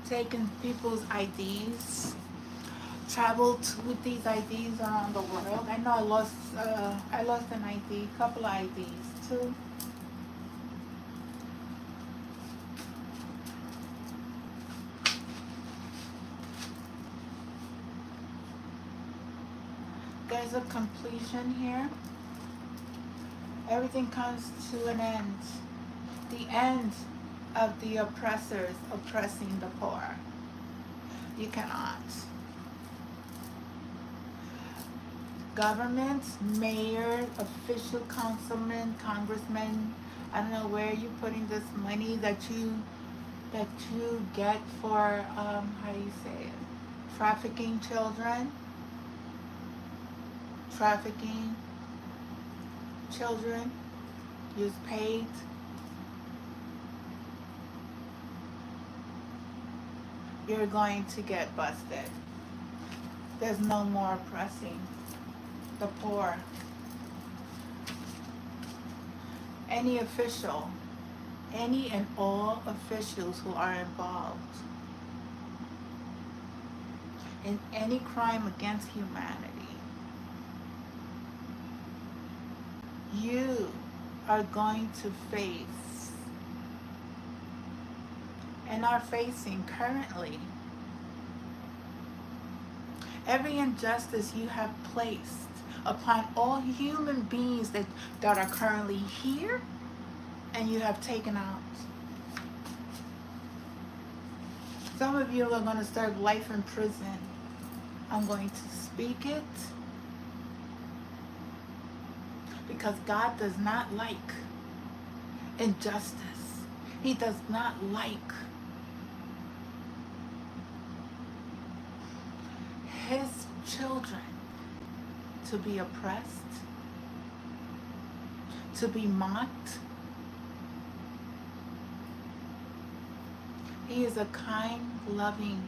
taken people's IDs, traveled with these IDs around the world. I know I lost an ID, couple of IDs too. There's a completion here. Everything comes to an end. The end of the oppressors oppressing the poor. You cannot. Governments, mayors, official councilmen, congressmen, I don't know where you're putting this money that you get for trafficking children. Trafficking children, use paid. You're going to get busted. There's no more oppressing the poor. Any official, any and all officials who are involved in any crime against humanity, you are going to face and are facing currently. Every injustice you have placed upon all human beings that are currently here and you have taken out. Some of you are going to serve life in prison. I'm going to speak it because God does not like injustice. He does not like his children to be oppressed, to be mocked. He is a kind, loving,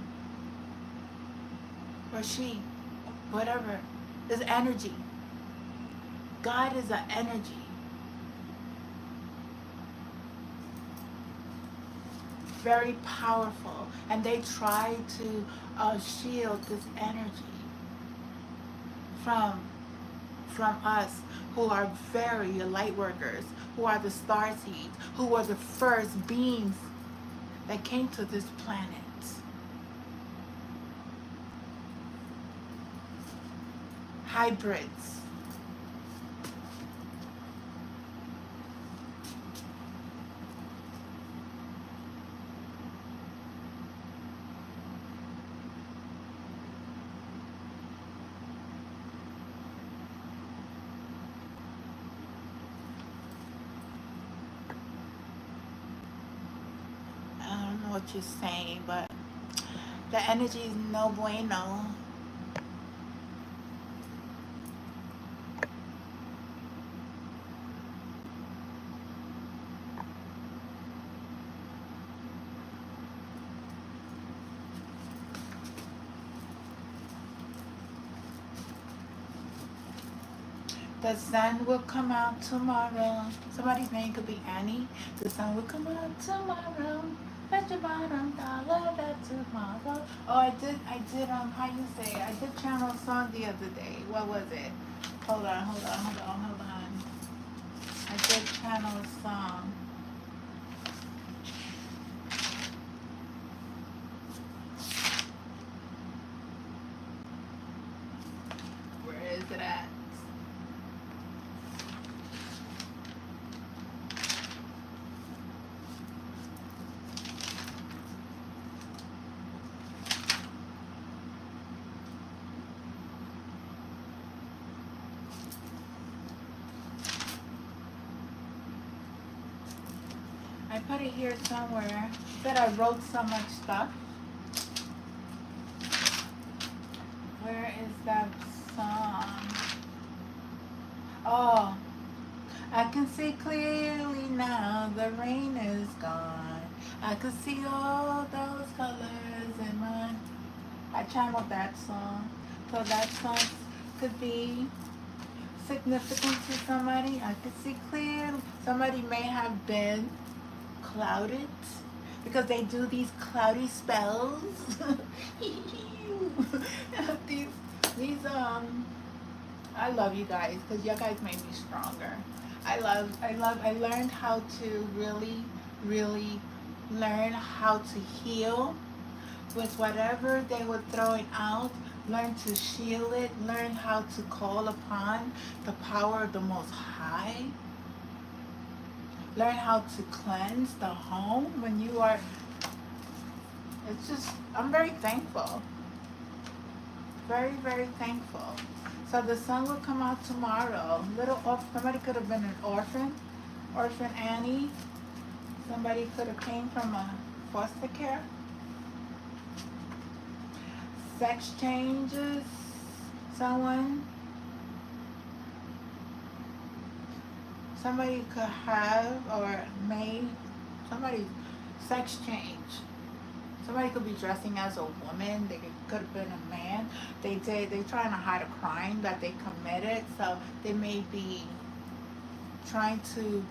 or she, whatever, It's energy. God is an energy. Very powerful. And they try to shield this energy from us who are very light workers, who are the star seeds, who were the first beings that came to this planet. Hybrids. I don't know what you're saying, but the energy is no bueno. The sun will come out tomorrow. Somebody's name could be Annie. The sun will come out tomorrow. Bet your bottom dollar that tomorrow. Oh, how you say it? I did channel a song the other day. What was it? Hold on. I did channel a song. Where is it at? I put it here somewhere. Said I wrote so much stuff. Where is that song? Oh, I can see clearly now the rain is gone. I can see all those colors in mine. I channeled that song. So that song could be significant to somebody. I could see clearly. Somebody may have been clouded because they do these cloudy spells. these I love you guys because you guys made me stronger. I learned how to really learn how to heal with whatever they were throwing out. Learn to shield it, learn how to call upon the power of the Most High. Learn how to cleanse the home when you are, it's just, I'm very thankful. Very thankful. So the sun will come out tomorrow. Somebody could have been an orphan Annie. Somebody could have came from a foster care. Sex changes, somebody could have or made somebody sex change. Somebody could be dressing as a woman. They could have been a man. They're trying to hide a crime that they committed, so they may be trying to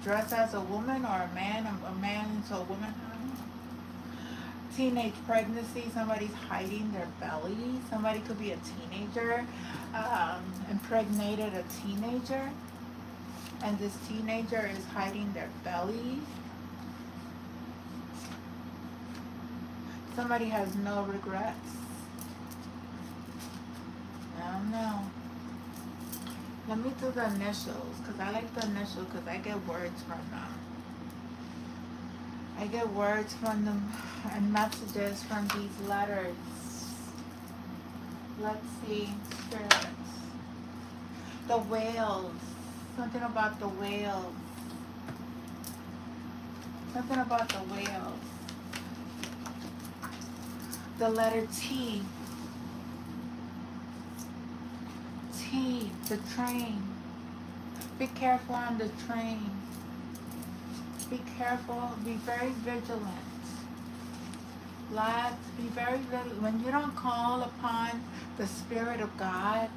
dress as a woman or a man into a woman. I don't know. Teenage pregnancy. Somebody's hiding their belly. Somebody could be a teenager, impregnated a teenager, and this teenager is hiding their belly. Somebody has no regrets. I don't know. Let me do the initials, because I like the initials, because I get words from them. I get words from them and messages from these letters. Let's see. Spirits. The whales. Something about the whales. Something about the whales. The letter T. T, the train. Be careful on the train. Be careful, be very vigilant. Let's be very little. When you don't call upon the Spirit of God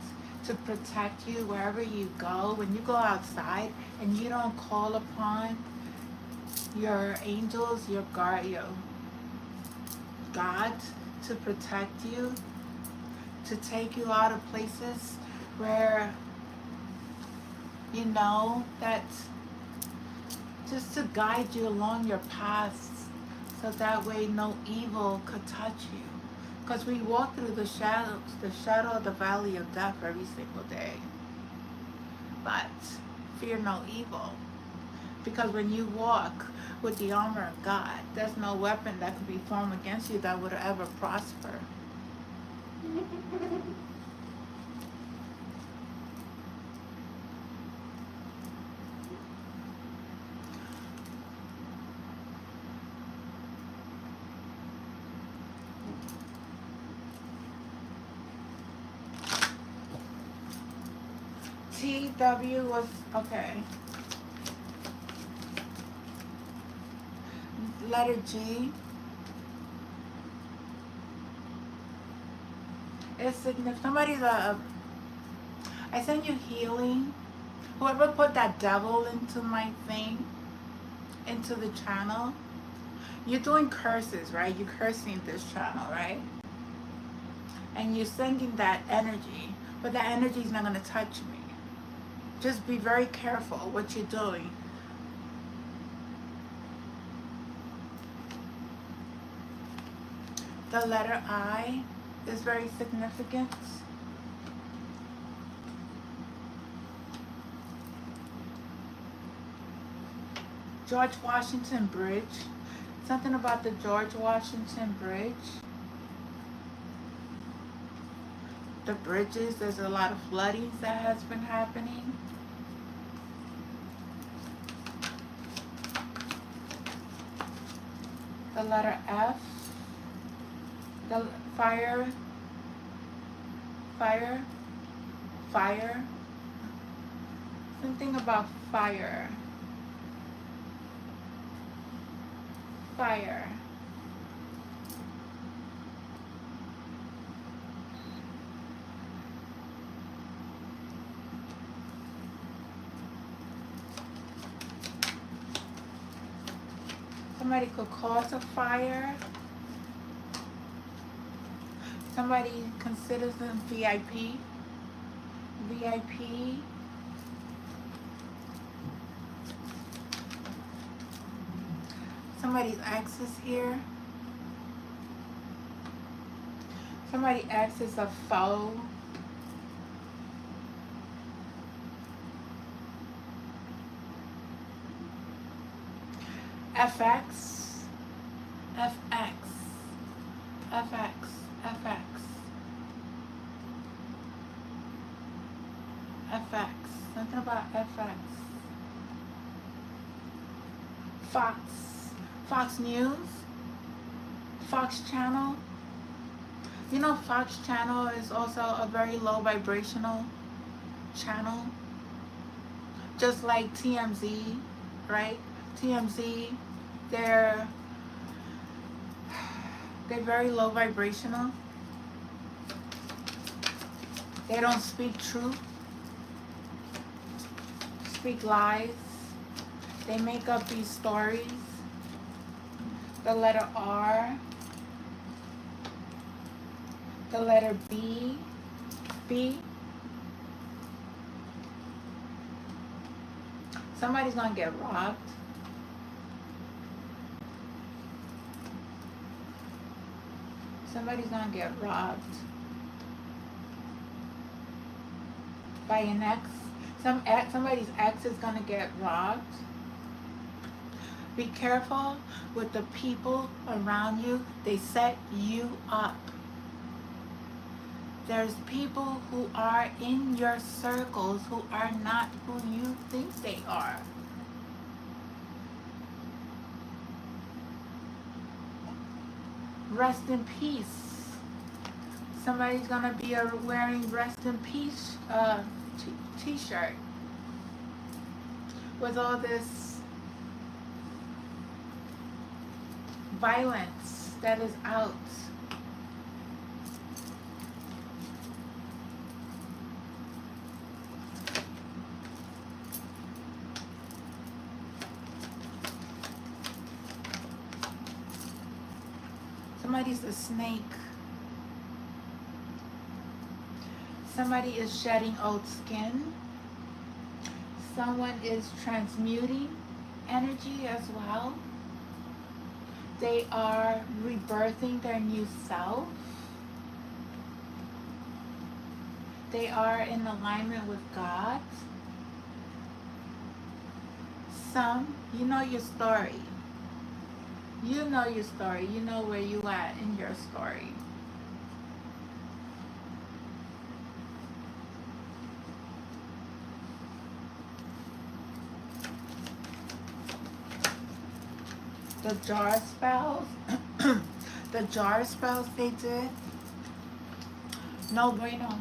to protect you wherever you go, when you go outside and you don't call upon your angels, your guard, your God to protect you, to take you out of places where you know that, just to guide you along your paths so that way no evil could touch you. Because we walk through the shadow of the valley of death every single day. But fear no evil. Because when you walk with the armor of God, there's no weapon that could be formed against you that would ever prosper. TW was, okay. Letter G. It's significant. Somebody's I send you healing. Whoever put that devil into my thing, into the channel, you're doing curses, right? You're cursing this channel, right? And you're sending that energy, but that energy is not going to touch me. Just be very careful what you're doing. The letter I is very significant. George Washington Bridge. Something about the George Washington Bridge. The bridges, there's a lot of floodings that has been happening. The letter F. The fire. Something about fire. Somebody could cause a fire. Somebody considers them VIP. Somebody's ex is here. Somebody ex is a foe. FX. Something about FX. Fox News. Fox Channel. You know, Fox Channel is also a very low vibrational channel. Just like TMZ, right? TMZ, they're very low vibrational. They don't speak truth, speak lies. They make up these stories. The letter R. The letter B. Somebody's gonna get robbed. Somebody's gonna get robbed by an ex. Somebody's ex is gonna get robbed. Be careful with the people around you. They set you up. There's people who are in your circles who are not who you think they are. Rest in peace. Somebody's gonna be wearing rest in peace t-shirt with all this violence that is out. Somebody's a snake. Somebody is shedding old skin. Someone is transmuting energy as well. They are rebirthing their new self. They are in alignment with God. Some, you know your story. You know your story. You know where you at in your story. The jar spells, the jar spells they did, no bueno.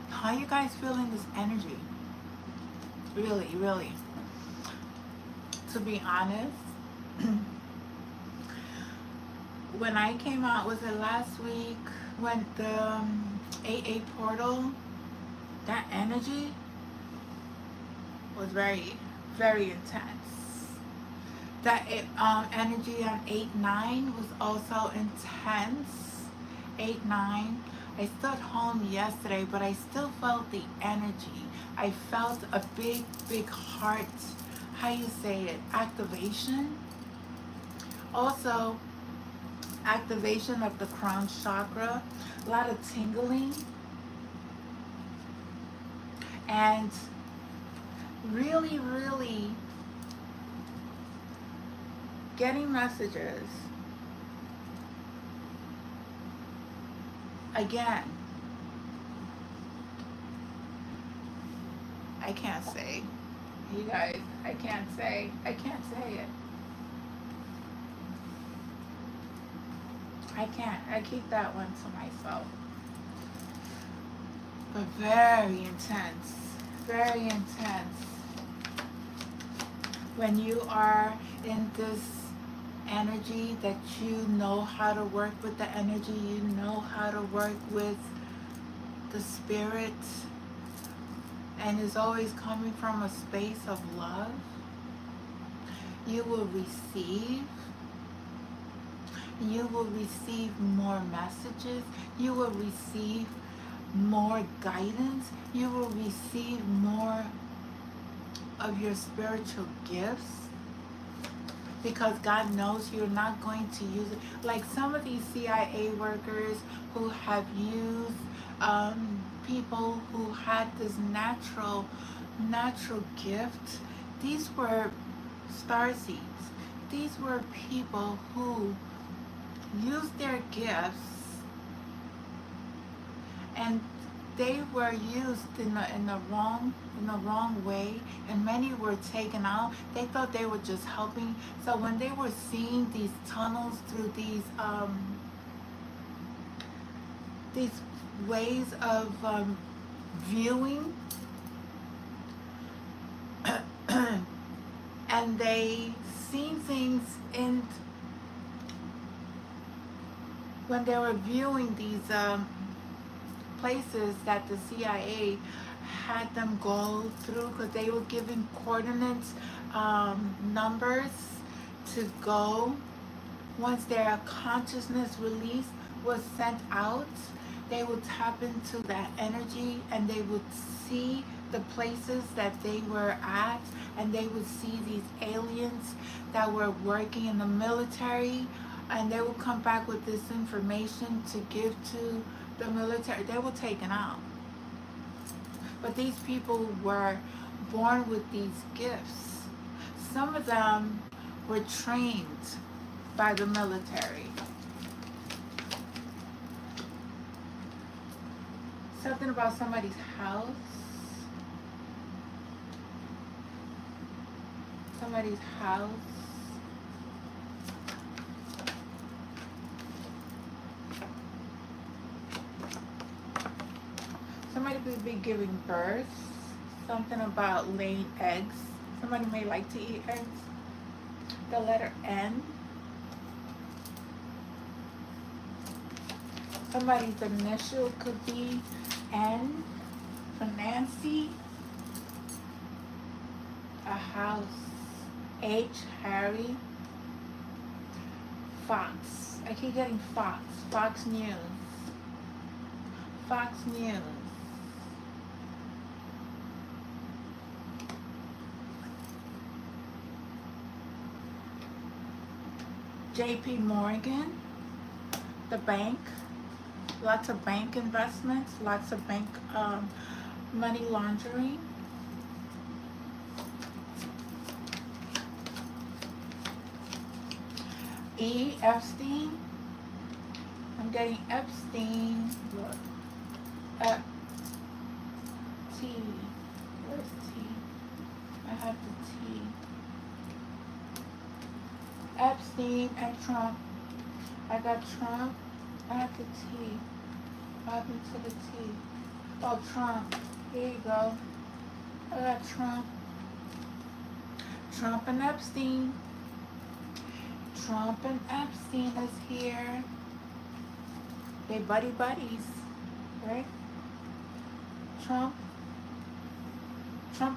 How you guys feeling this energy? Really, really. To be honest, when I came out, was it last week, when the AA portal, that energy was very, very intense. That energy on 8-9 was also intense. 8-9. I stood home yesterday, but I still felt the energy. I felt a big, big heart, how you say it, activation. Also, activation of the crown chakra, a lot of tingling, and really, really getting messages. Again, I can't say, you guys, I can't say it. I keep that one to myself. But very intense, very intense. When you are in this energy that you know how to work with the energy, you know how to work with the spirit, and is always coming from a space of love, you will receive more messages, you will receive more guidance, you will receive more of your spiritual gifts, because God knows you're not going to use it. Like some of these CIA workers who have used people who had this natural gift, these were starseeds. These were people who used their gifts, and they were used in the wrong way, and many were taken out. They thought they were just helping. So when they were seeing these tunnels through these ways of viewing, and they seen things in when they were viewing these places that the CIA had them go through, because they were giving coordinates, numbers to go. Once their consciousness release was sent out, they would tap into that energy, and they would see the places that they were at, and they would see these aliens that were working in the military, and they would come back with this information to give to the military. They were taken out. But these people were born with these gifts. Some of them were trained by the military. Something about somebody's house. Somebody's house. Somebody could be giving birth. Something about laying eggs. Somebody may like to eat eggs. The letter N. Somebody's initial could be N for Nancy. A house. H, Harry. Fox. I keep getting Fox. Fox News. Fox News. JP Morgan. The bank. Lots of bank investments. Lots of bank money laundering. E, Epstein. I'm getting Epstein. Look. T. Where's T? I have the T. Epstein and Trump. I got Trump. I have the T. What happened to the T? Oh, Trump. Here you go. I got Trump. Trump and Epstein. Trump and Epstein is here. They buddies, right? Trump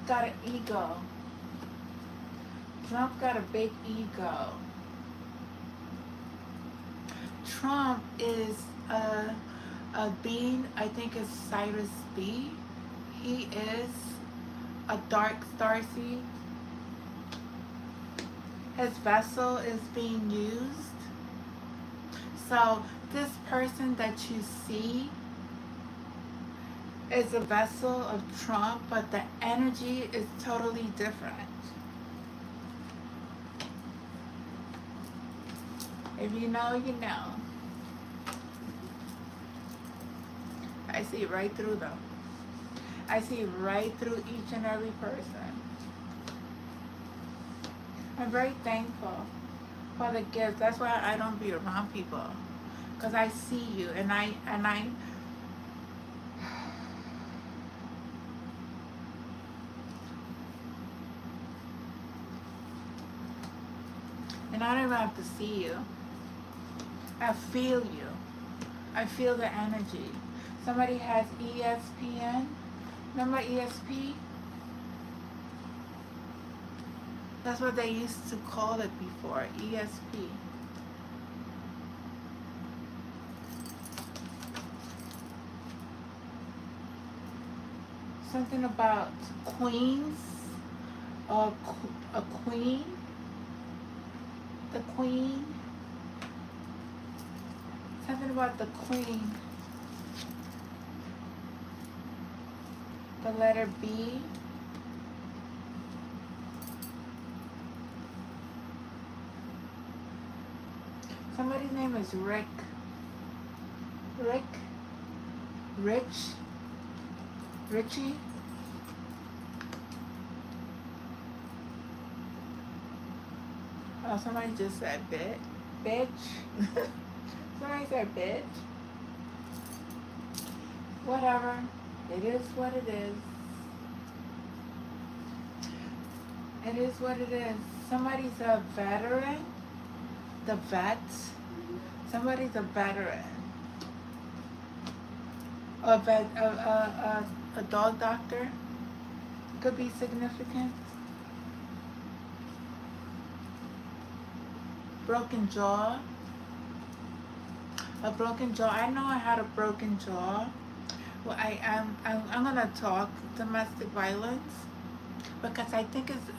got an ego. Trump got a big ego. Trump is a being, I think is Cyrus B. He is a dark starseed. His vessel is being used. So this person that you see is a vessel of Trump, but the energy is totally different. If you know, you know. I see right through them. I see right through each and every person. I'm very thankful for the gifts. That's why I don't be around people, because I see you and I don't even have to see you. I feel you. I feel the energy. Somebody has ESPN. Remember ESP? That's what they used to call it before, ESP. Something about queens, or a queen. The queen. Something about the queen. The letter B. Somebody's name is Rick. Richie. Oh, somebody just said bitch. Somebody said bitch. Whatever. It is what it is. It is what it is. Somebody's a veteran. The vet. Somebody's a veteran. A dog doctor. Could be significant. Broken jaw. A broken jaw. I know I had a broken jaw. Well, I'm gonna talk domestic violence, because I think it's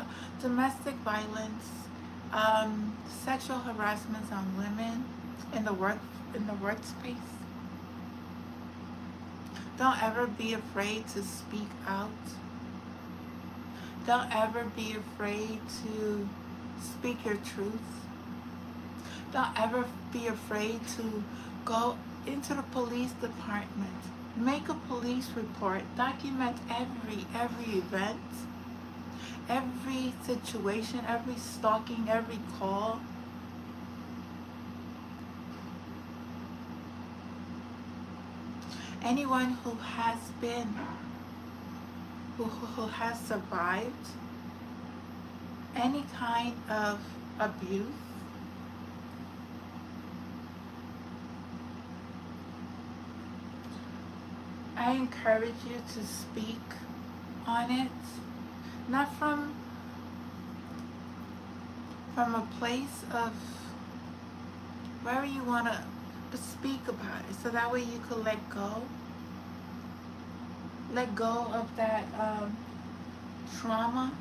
domestic violence, sexual harassment on women in the workspace. Don't ever be afraid to speak out. Don't ever be afraid to speak your truth. Don't ever be afraid to go into the police department. Make a police report. Document every event, every situation, every stalking, every call. Anyone who has been who has survived any kind of abuse, I encourage you to speak on it, not from a place of wherever you want to, but speak about it so that way you can let go of that trauma,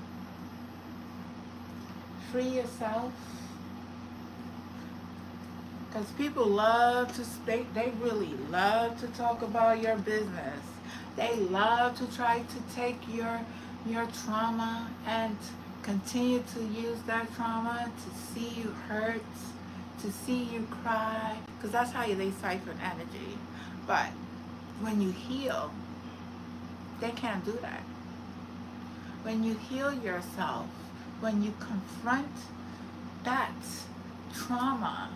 free yourself. Because people love to they really love to talk about your business. They love to try to take your trauma and continue to use that trauma to see you hurt, to see you cry, because that's how they siphon energy. But when you heal, they can't do that. When you heal yourself, when you confront that trauma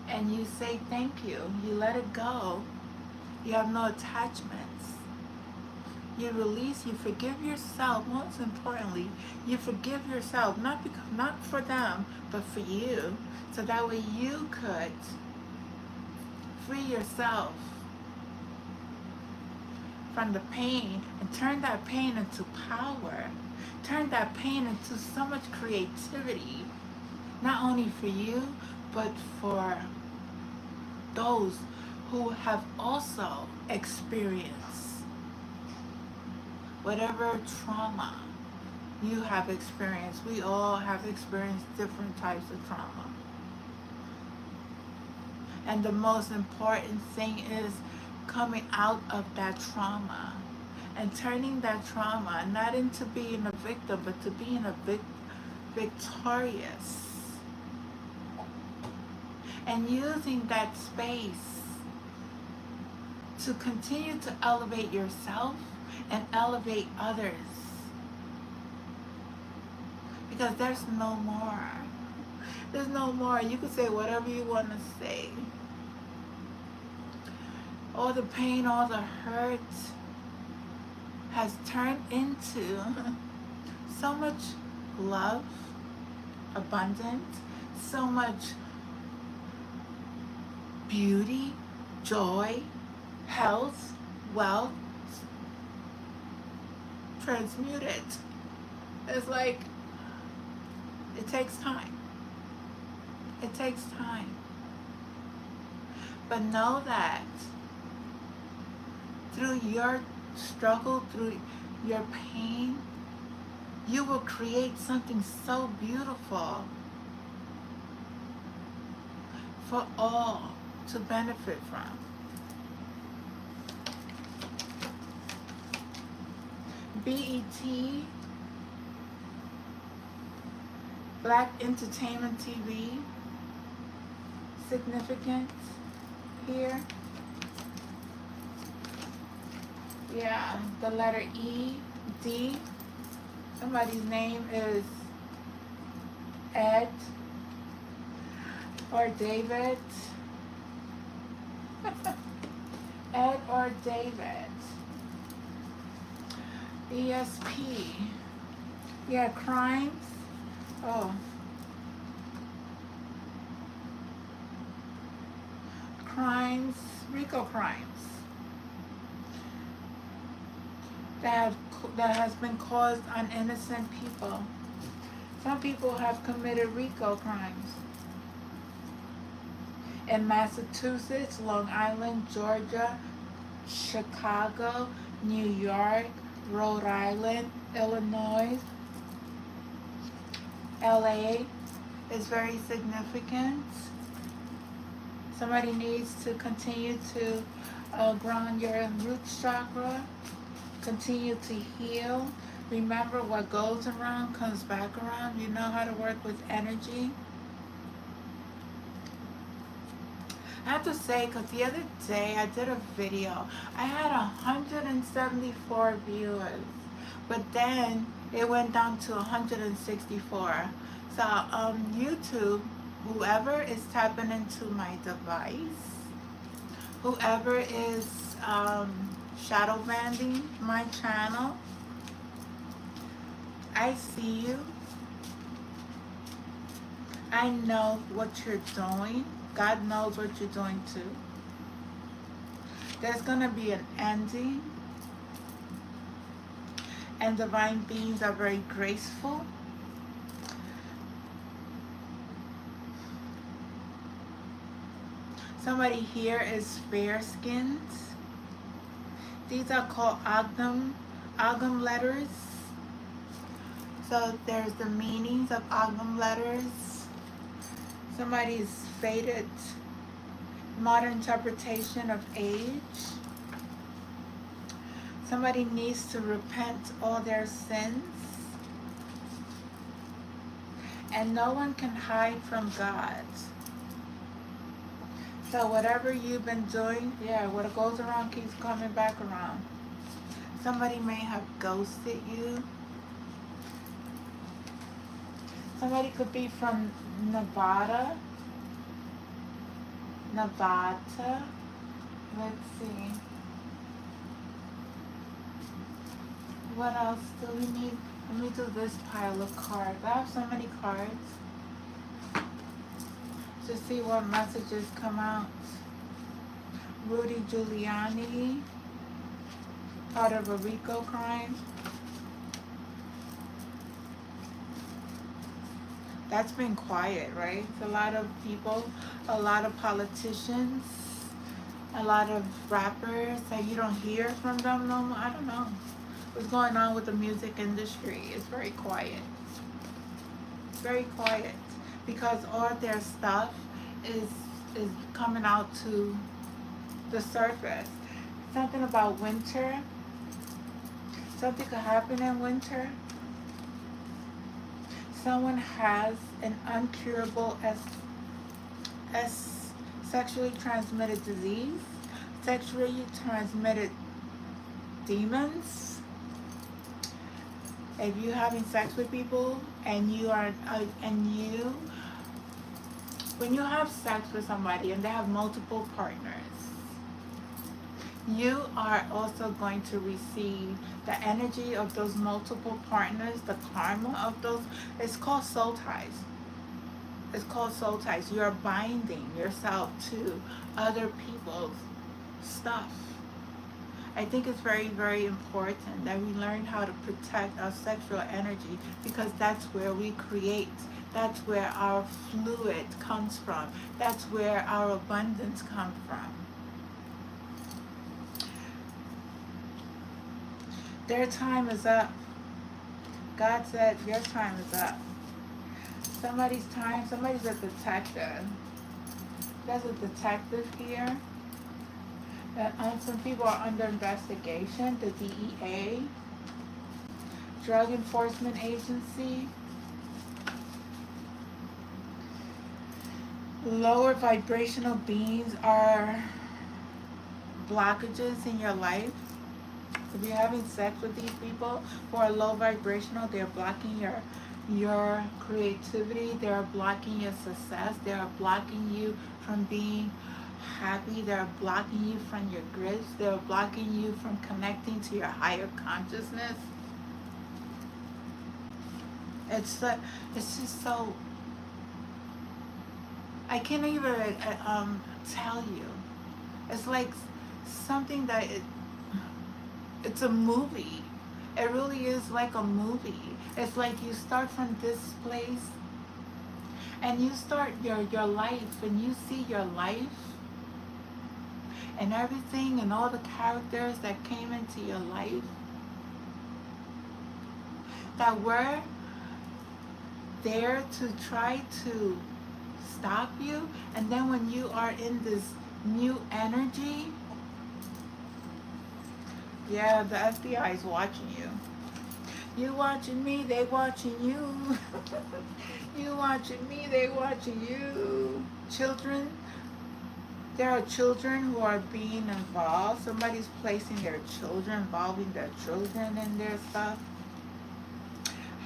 and you say thank you, you let it go, you have no attachments, you release, you forgive yourself. Most importantly, you forgive yourself, not for them, but for you, so that way you could free yourself from the pain and turn that pain into power, turn that pain into so much creativity, not only for you, but for those who have also experienced whatever trauma you have experienced. We all have experienced different types of trauma. And the most important thing is coming out of that trauma and turning that trauma not into being a victim, but to being a victorious. And using that space to continue to elevate yourself and elevate others. Because there's no more. There's no more. You can say whatever you want to say. All the pain, all the hurt has turned into so much love, abundance, so much beauty, joy, health, wealth. Transmute it. It's like, it takes time. It takes time. But know that through your struggle, through your pain, you will create something so beautiful for all to benefit from. BET, Black Entertainment TV, significant here. Yeah, the letter E, D. Somebody's name is Ed or David. Ed or David. ESP. Yeah, crimes. Oh. Crimes, RICO crimes. That has been caused on innocent people. Some people have committed RICO crimes. In Massachusetts, Long Island, Georgia, Chicago, New York, Rhode Island, Illinois, LA is very significant. Somebody needs to continue to ground your root chakra, continue to heal. Remember, what goes around comes back around. You know how to work with energy. I have to say, because the other day I did a video, I had 174 viewers, but then it went down to 164. So YouTube, whoever is tapping into my device, whoever is shadow banding my channel, I see you. I know what you're doing. God knows what you're doing too. There's going to be an ending, and divine beings are very graceful. Somebody here is fair-skinned. These are called Agam letters. So there's the meanings of Agam letters. Somebody's faded, modern interpretation of age. Somebody needs to repent all their sins. And no one can hide from God. So whatever you've been doing, yeah, what goes around keeps coming back around. Somebody may have ghosted you. Somebody could be from Nevada. Let's see. What else do we need? Let me do this pile of cards. I have so many cards. To see what messages come out. Rudy Giuliani, part of a RICO crime. That's been quiet, right? It's a lot of people, a lot of politicians, a lot of rappers that you don't hear from them no more. I don't know what's going on with the music industry. It's very quiet. It's very quiet because all their stuff is coming out to the surface. Something about winter. Something could happen in winter. Someone has an uncurable sexually transmitted disease, sexually transmitted demons. If you're having sex with people and when you have sex with somebody and they have multiple partners, you are also going to receive the energy of those multiple partners, the karma of those. It's called soul ties. It's called soul ties. You're binding yourself to other people's stuff. I think it's very, very important that we learn how to protect our sexual energy because that's where we create. That's where our fluid comes from. That's where our abundance comes from. Their time is up. God said your time is up. Somebody's a detective. There's a detective here. Some people are under investigation. The DEA, Drug Enforcement Agency. Lower vibrational beings are blockages in your life. If you're having sex with these people who are low vibrational, they're blocking your creativity, they're blocking your success, they're blocking you from being happy, they're blocking you from your gifts, they're blocking you from connecting to your higher consciousness. It's just so, I can't even tell you. It's like something that it's a movie. It really is like a movie. It's like you start from this place and you start your life and you see your life and everything and all the characters that came into your life that were there to try to stop you, and then when you are in this new energy, yeah, the FBI is watching you. You watching me, they watching you. You watching me, they watching you. Children, there are children who are being involved. Somebody's placing their children, involving their children in their stuff.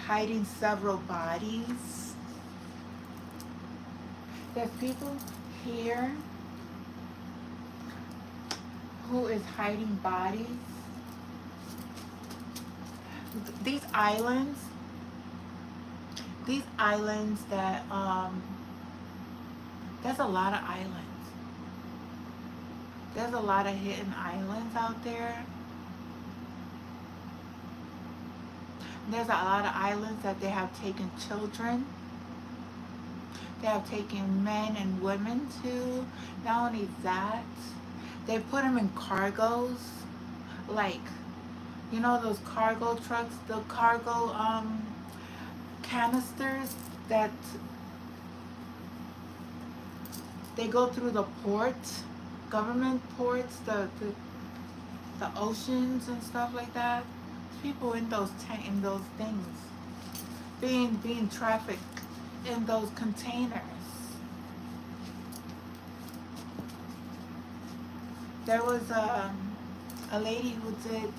Hiding several bodies. There's people here who is hiding bodies. These islands, these islands that, there's a lot of islands. There's a lot of hidden islands out there. There's a lot of islands that they have taken children. They have taken men and women to. Not only that, they put them in cargos, like, you know those cargo trucks, the cargo canisters that they go through the ports, government ports, the oceans and stuff like that. People in those things being trafficked in those containers. There was a lady who did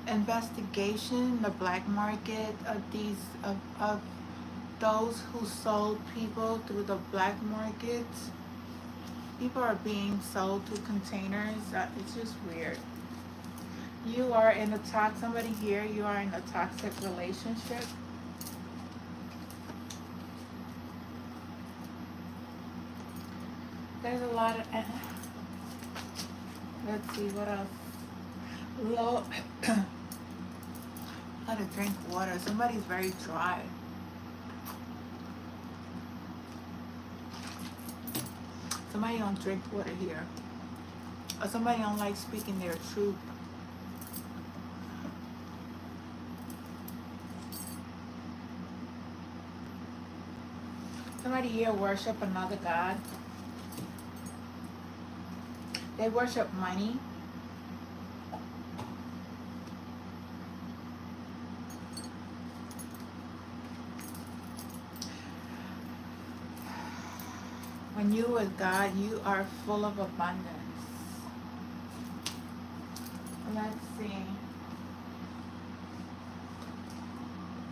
investigation in the black market of those who sold people through the black market. People are being sold through containers. It's just weird. You are in a somebody here, you are in a toxic relationship. There's a lot of, let's see, what else? Low, gotta drink water. Somebody's very dry. Somebody don't drink water here. Or somebody don't like speaking their truth. Somebody here worship another god. They worship money. When you with God, you are full of abundance. Let's see.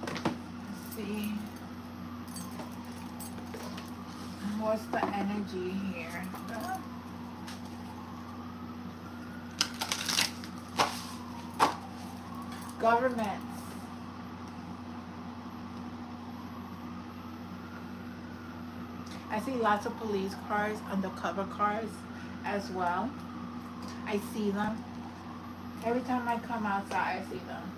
Let's see. What's the energy here? Governments. I see lots of police cars, undercover cars as well. I see them. Every time I come outside, I see them.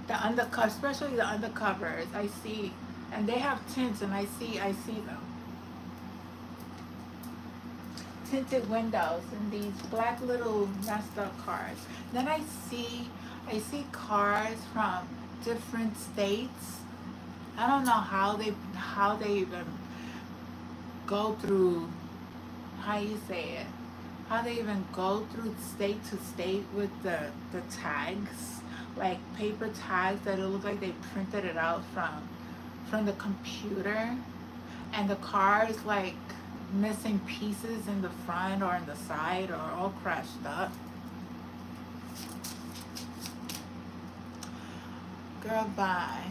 The undercover, especially the undercovers, I see, and they have tints, and I see them. Tinted windows and these black little messed up cars. Then I see cars from different states. I don't know how they even go through, how you say it, how they even go through state to state with the tags, like paper tags that it looks like they printed it out from the computer, and the car is like missing pieces in the front or in the side or all crashed up. Girl, bye.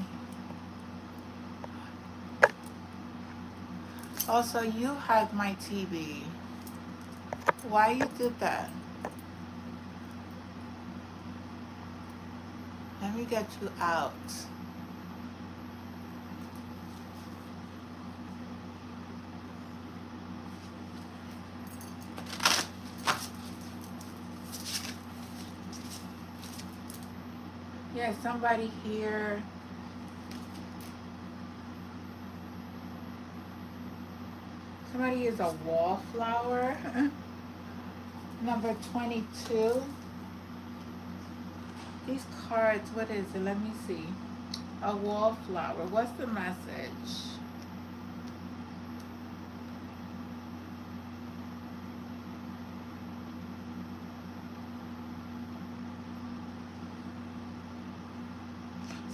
Also, you hacked my TV. Why you did that? Let me get you out. Yeah, somebody here. Somebody is a wallflower. Number 22. These cards, what is it? Let me see. A wallflower. What's the message?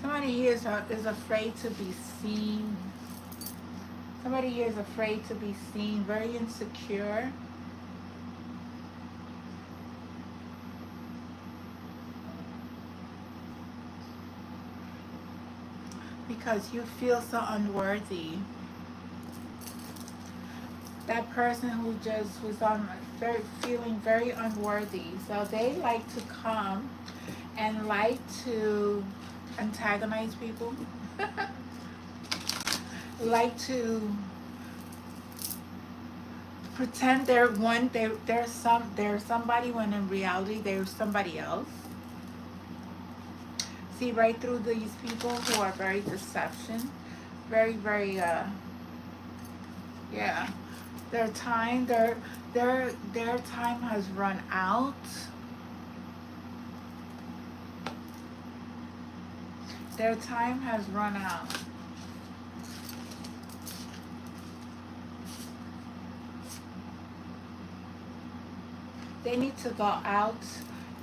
Somebody here is afraid to be seen. Somebody here is afraid to be seen, very insecure. Because you feel so unworthy. That person who just was feeling very unworthy. So they like to come and like to antagonize people, like to pretend they're one, they're somebody when in reality they're somebody else. See right through these people who are very deception, very yeah. Their time has run out. Their time has run out. They need to go out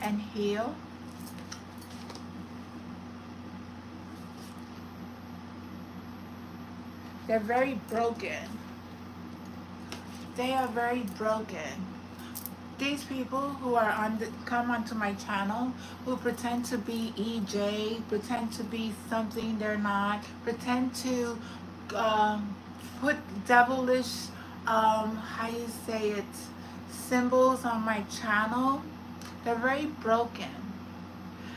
and heal. They're very broken. They are very broken. These people who are come onto my channel, who pretend to be EJ, pretend to be something they're not, pretend to put devilish, how you say it, symbols on my channel. They're very broken,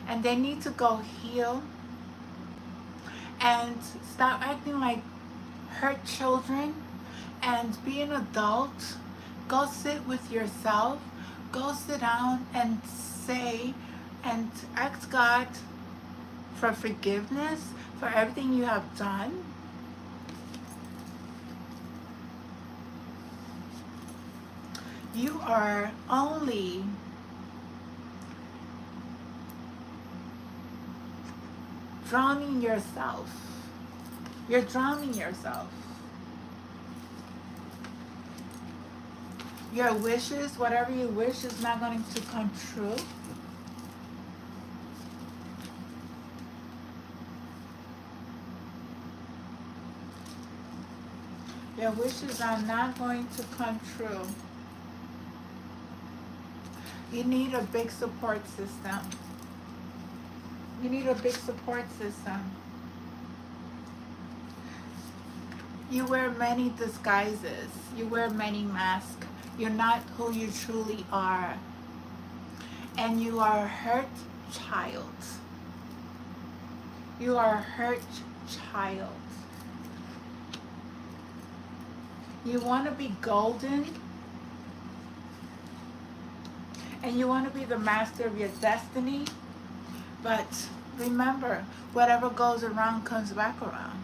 and they need to go heal and stop acting like hurt children and be an adult. Go sit with yourself. Go sit down and say and ask God for forgiveness for everything you have done. You are only drowning yourself. You're drowning yourself. Your wishes, whatever you wish, is not going to come true. Your wishes are not going to come true. You need a big support system. You need a big support system. You wear many disguises. You wear many masks. You're not who you truly are. And you are a hurt child. You are a hurt child. You want to be golden. And you want to be the master of your destiny. But remember, whatever goes around comes back around.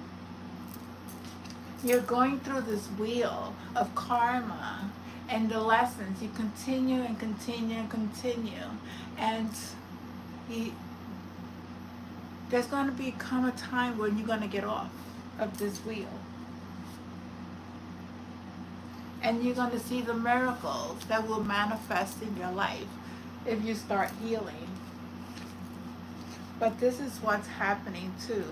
You're going through this wheel of karma and the lessons. You continue and continue and continue. And there's going to become a time when you're going to get off of this wheel. And you're going to see the miracles that will manifest in your life if you start healing. But this is what's happening too,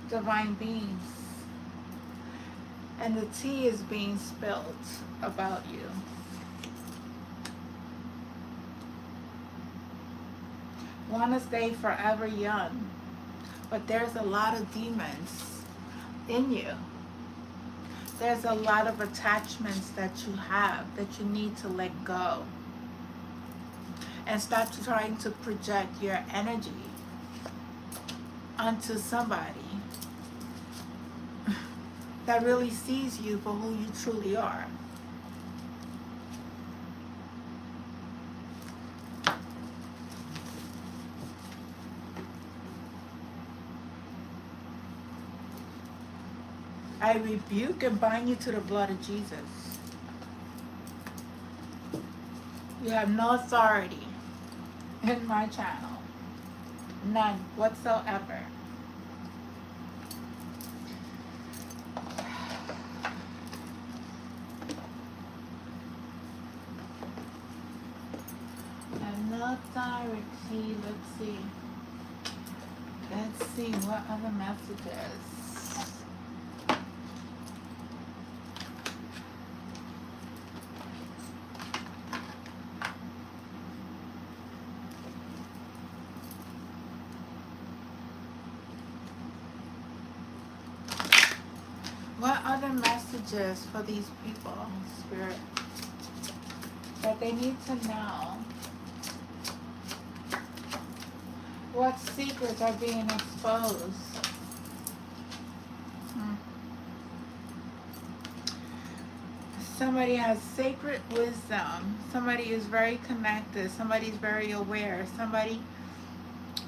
divine beings. And the tea is being spilled about you. Want to stay forever young, but there's a lot of demons in you. There's a lot of attachments that you have that you need to let go. And stop trying to project your energy onto somebody that really sees you for who you truly are. I rebuke and bind you to the blood of Jesus. You have no authority in my channel. None whatsoever. And no authority. Let's see what other messages. What other messages for these people, Spirit, that they need to know What secrets are being exposed? Hmm. Somebody has sacred wisdom. Somebody is very connected. Somebody is very aware. Somebody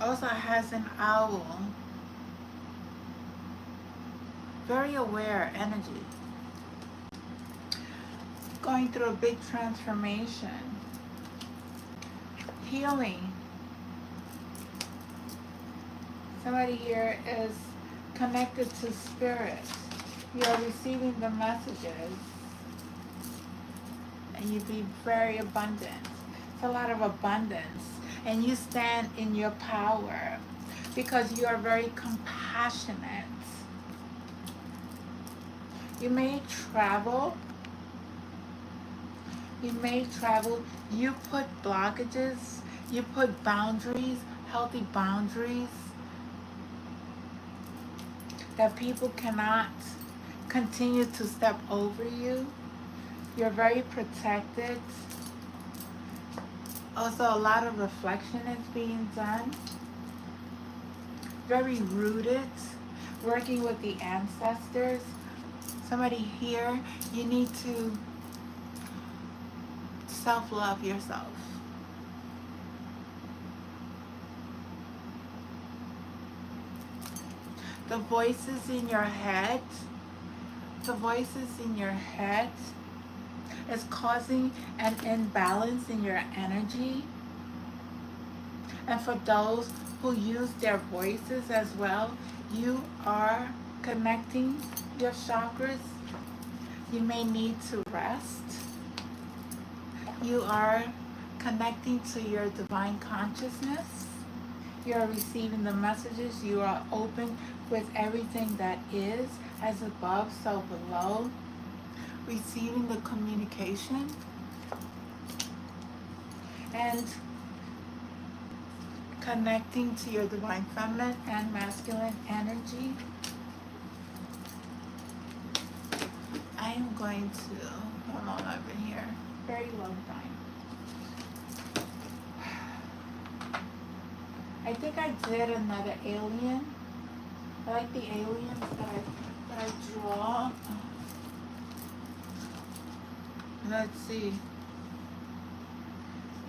also has an owl. Very aware energy. Going through a big transformation. Healing. Somebody here is connected to spirit. You are receiving the messages. And you be very abundant. It's a lot of abundance. And you stand in your power because you are very compassionate. You may travel. You may travel. You put blockages. You put boundaries, healthy boundaries, that people cannot continue to step over you. You're very protected. Also, a lot of reflection is being done. Very rooted. Working with the ancestors. Somebody here, you need to self-love yourself. The voices in your head, is causing an imbalance in your energy. And for those who use their voices as well, you are connecting your chakras. You may need to rest. You are connecting to your divine consciousness. You are receiving the messages. You are open with everything that is, as above, so below. Receiving the communication. And connecting to your divine feminine and masculine energy. I am going to, hold on over here, very low time. I think I did another alien. I like the aliens that I draw. Let's see.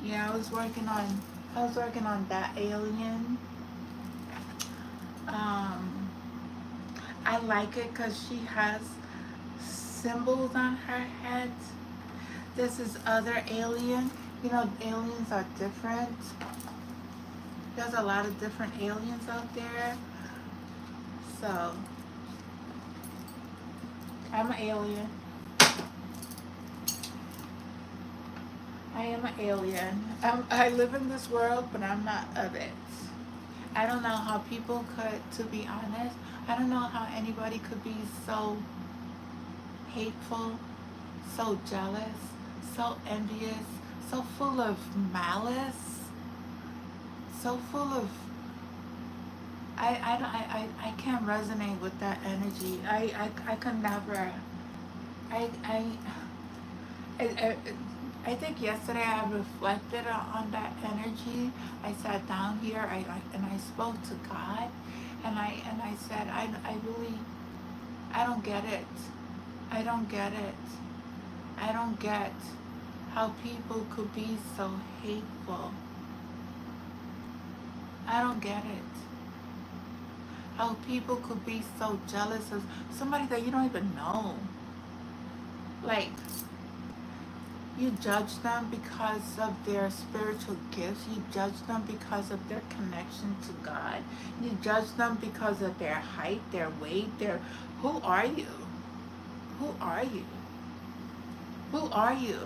Yeah, I was working on that alien. I like it because she has symbols on her head. This is other alien. You know, aliens are different. There's a lot of different aliens out there. So, I'm an alien. I am an alien. I live in this world, but I'm not of it. I don't know how people could, to be honest, I don't know how anybody could be so hateful, so jealous, so envious, so full of malice, so full of, I can't resonate with that energy. I could never, I think yesterday I reflected on that energy. I sat down here and I spoke to God, and I said, I really, I don't get it. I don't get it. I don't get how people could be so hateful. I don't get it. How people could be so jealous of somebody that you don't even know. Like, you judge them because of their spiritual gifts. You judge them because of their connection to God. You judge them because of their height, their weight, their... Who are you? Who are you? Who are you?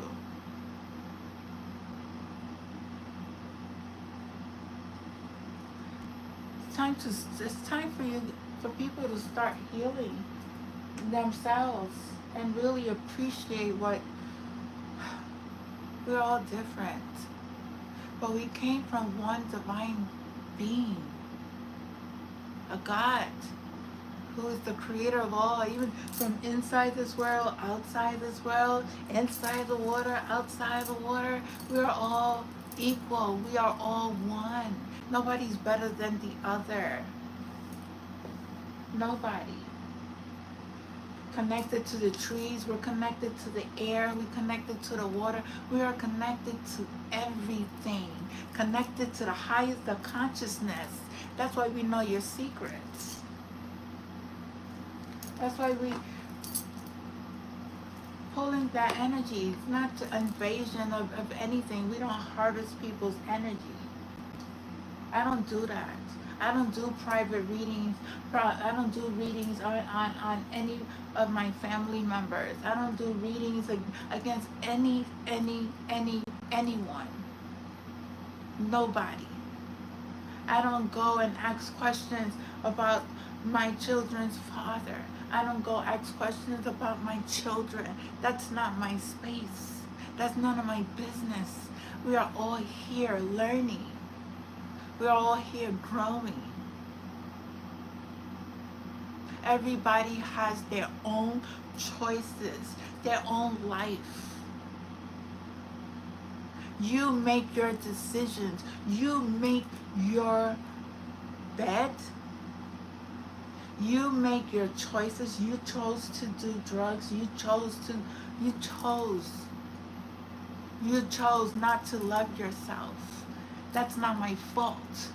It's time for you, for people to start healing themselves and really appreciate what... We're all different, but we came from one divine being, a God, who is the creator of all, even from inside this world, outside this world, inside the water, outside the water. We are all equal. We are all one. Nobody's better than the other. Nobody. Connected to the trees, we're connected to the air, we're connected to the water, we are connected to everything. Connected to the highest of consciousness. That's why we know your secrets. That's why we pulling that energy. It's not an invasion of anything. We don't harvest people's energy. I don't do that. I don't do private readings. I don't do readings on any of my family members. I don't do readings against anyone. Nobody. I don't go and ask questions about my children's father. I don't go ask questions about my children. That's not my space. That's none of my business. We are all here learning. We're all here growing. Everybody has their own choices, their own life. You make your decisions. You make your bed. You make your choices. You chose to do drugs. You chose not to love yourself. That's not my fault.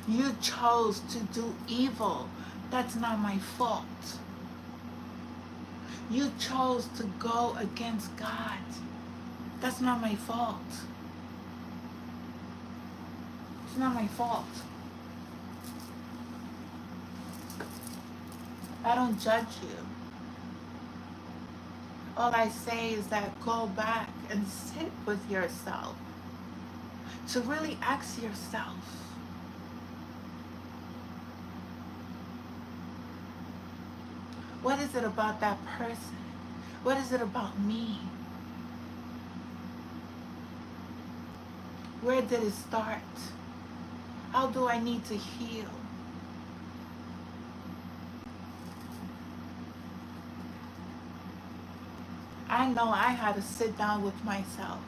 You chose to do evil. That's not my fault. You chose to go against God. That's not my fault. It's not my fault. I don't judge you. All I say is that go back and sit with yourself. To really ask yourself, what is it about that person? What is it about me? Where did it start? How do I need to heal? I know I had to sit down with myself.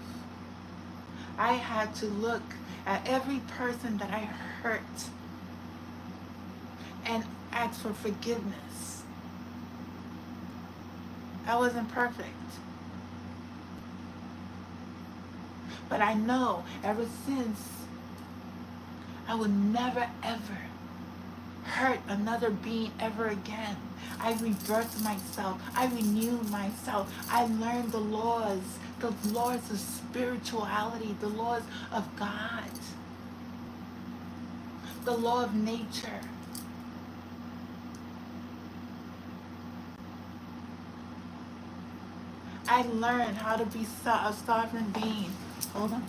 I had to look at every person that I hurt and ask for forgiveness. I wasn't perfect. But I know ever since, I would never ever hurt another being ever again. I rebirthed myself. I renewed myself. I learned the laws of spirituality, the laws of God, the law of nature. I learned how to be a sovereign being. Hold on.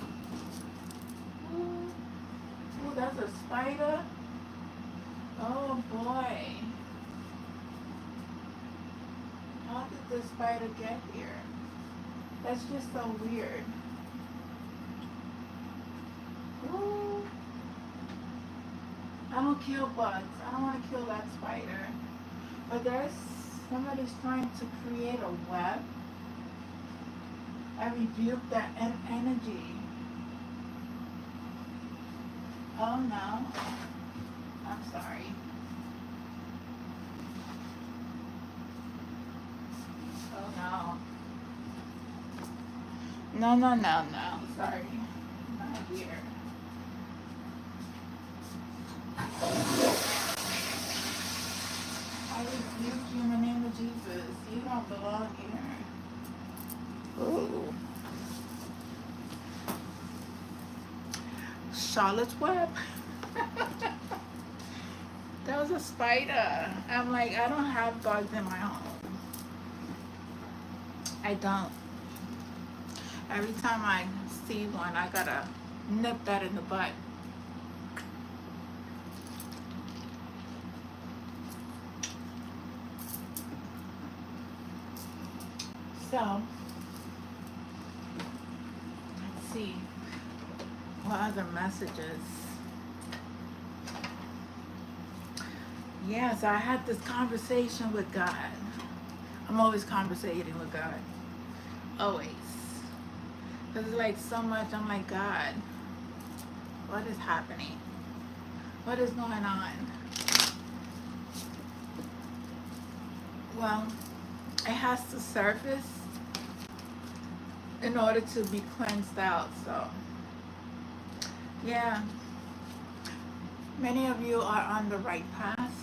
Ooh, that's a spider. Oh boy. How did this spider get here? That's just so weird. Ooh. I don't kill bugs. I don't want to kill that spider. But somebody's trying to create a web. I rebuke that energy. Oh no. I'm sorry. Oh no. No. Sorry. Not here. I rebuke you in the name of Jesus. You don't belong here. Ooh. Charlotte's Web. That was a spider. I'm like, I don't have bugs in my home. I don't. Every time I see one, I gotta nip that in the butt. So, let's see. What other messages? Yeah, so I had this conversation with God. I'm always conversating with God. Always. Because it's like so much, I'm like, God, What is happening? What is going on? Well, it has to surface in order to be cleansed out. So, yeah, many of you are on the right path.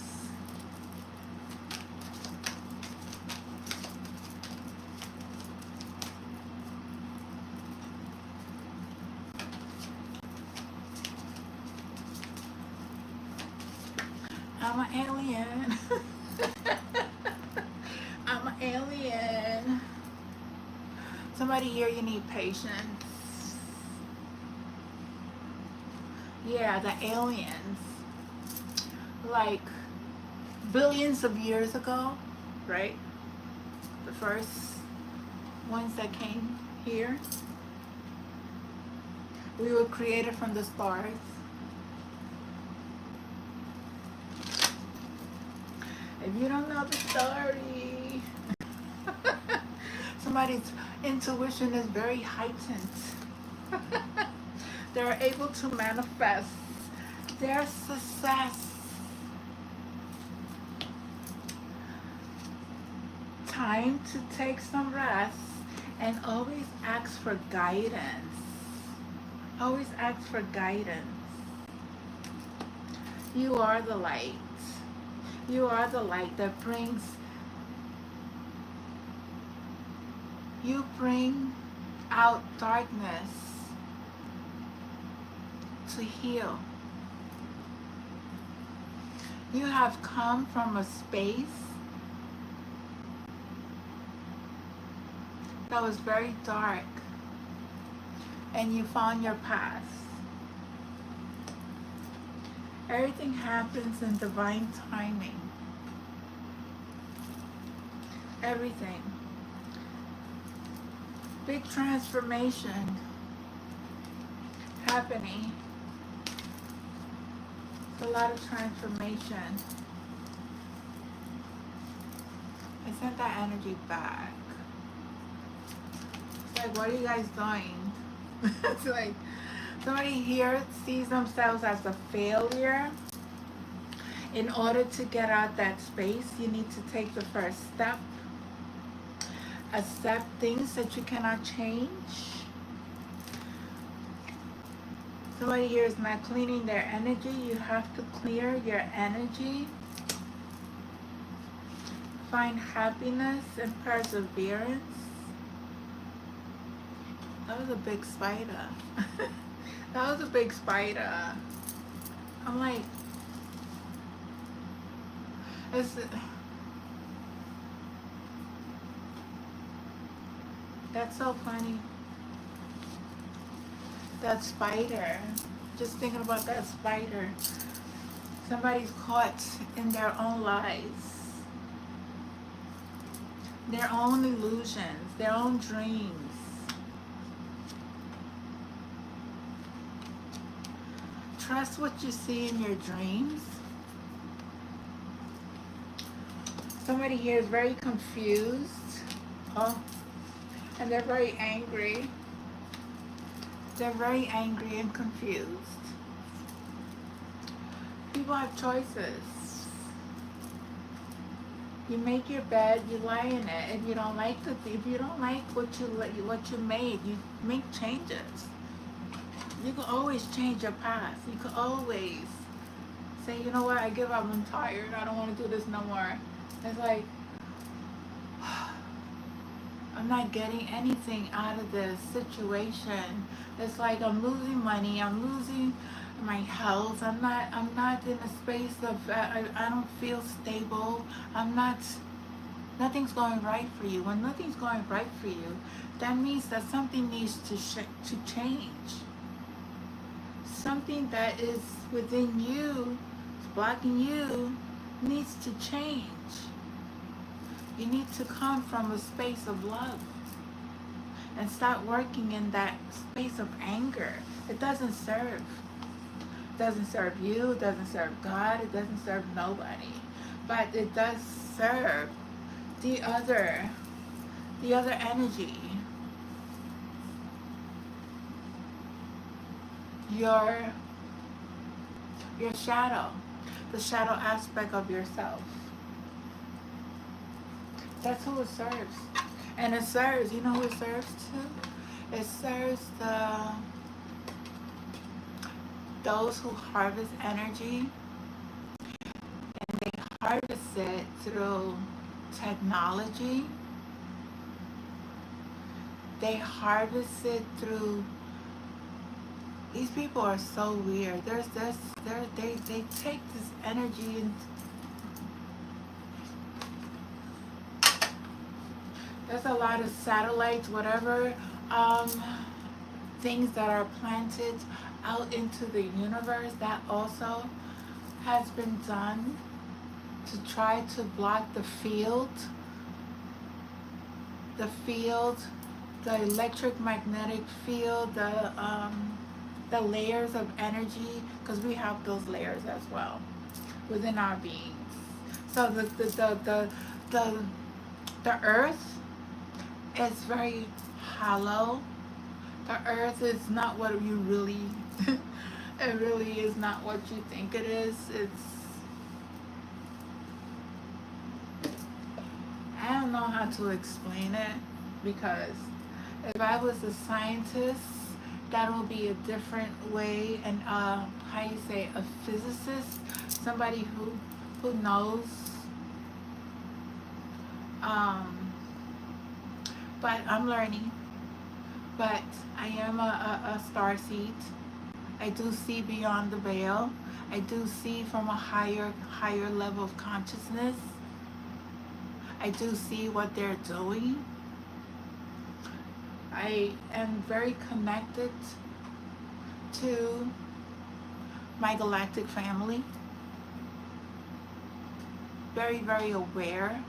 I'm an alien. I'm an alien. Somebody here, you need patience. Yeah, the aliens. Like billions of years ago, right? The first ones that came here. We were created from the stars. If you don't know the story, somebody's intuition is very heightened. They're able to manifest their success. Time to take some rest and always ask for guidance. Always ask for guidance. You are the light. You are the light that brings, you bring out darkness to heal. You have come from a space that was very dark, and you found your path. Everything happens in divine timing. Everything. Big transformation happening. It's a lot of transformation. I sent that energy back. It's like, what are you guys doing? It's like, somebody here sees themselves as a failure. In order to get out that space, you need to take the first step. Accept things that you cannot change. Somebody here is not cleaning their energy. You have to clear your energy. Find happiness and perseverance. That was a big spider. That was a big spider. I'm like, that's so funny. That spider. Just thinking about that spider. Somebody's caught in their own lies. Their own illusions. Their own dreams. Trust what you see in your dreams. Somebody here is very confused. Oh, and they're very angry. They're very angry and confused. People have choices. You make your bed, you lie in it. If you don't like what you made, you make changes. You can always change your path. You can always say, you know what, I give up, I'm tired, I don't want to do this no more. It's like, I'm not getting anything out of this situation. It's like I'm losing money, I'm losing my health, I'm not in a space of, I don't feel stable, nothing's going right for you. When nothing's going right for you, that means that something needs to change. Something that is within you, is blocking you, needs to change. You need to come from a space of love and start working in that space of anger. It doesn't serve. It doesn't serve you, it doesn't serve God, it doesn't serve nobody. But it does serve the other energy. Your Your shadow. The shadow aspect of yourself. That's who it serves. And it serves, you know who it serves to? It serves those who harvest energy, and they harvest it through technology. They harvest it through, these people are so weird. They take this energy and there's a lot of satellites, whatever, things that are planted out into the universe that also has been done to try to block the field, the electric magnetic field, the layers of energy, because we have those layers as well within our beings. So the earth is very hollow. The earth is not what you really it really is not what you think it is. I don't know how to explain it, because if I was a scientist, that would be a different way. And how you say, a physicist, somebody who knows. But I'm learning. But I am a starseed. I do see beyond the veil. I do see from a higher level of consciousness. I do see what they're doing. I am very connected to my galactic family. Very, very aware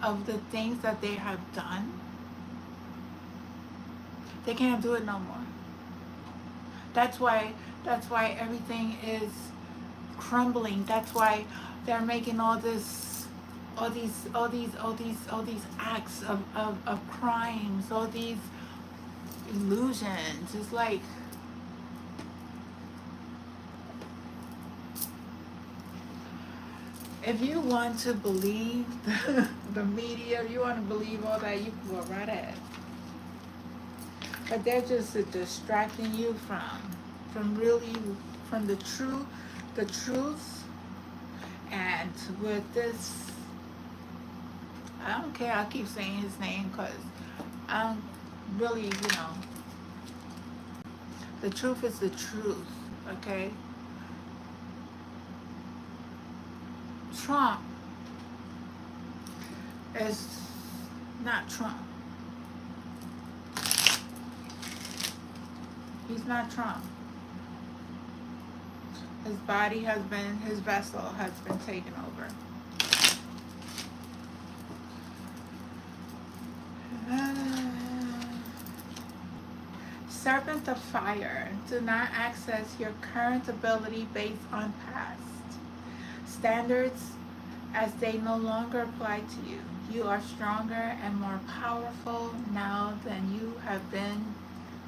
of the things that they have done. They can't do it no more. That's why everything is crumbling. That's why they're making all these acts of crimes, all these illusions. It's like, if you want to believe the media, if you want to believe all that, you can go right ahead. But they're just distracting you from the truth. And with this, I don't care, I keep saying his name because I don't really, the truth is the truth, okay? Trump is not Trump. He's not Trump. His vessel has been taken over. Serpent of fire, do not access your current ability based on past standards, as they no longer apply to you. You are stronger and more powerful now than you have been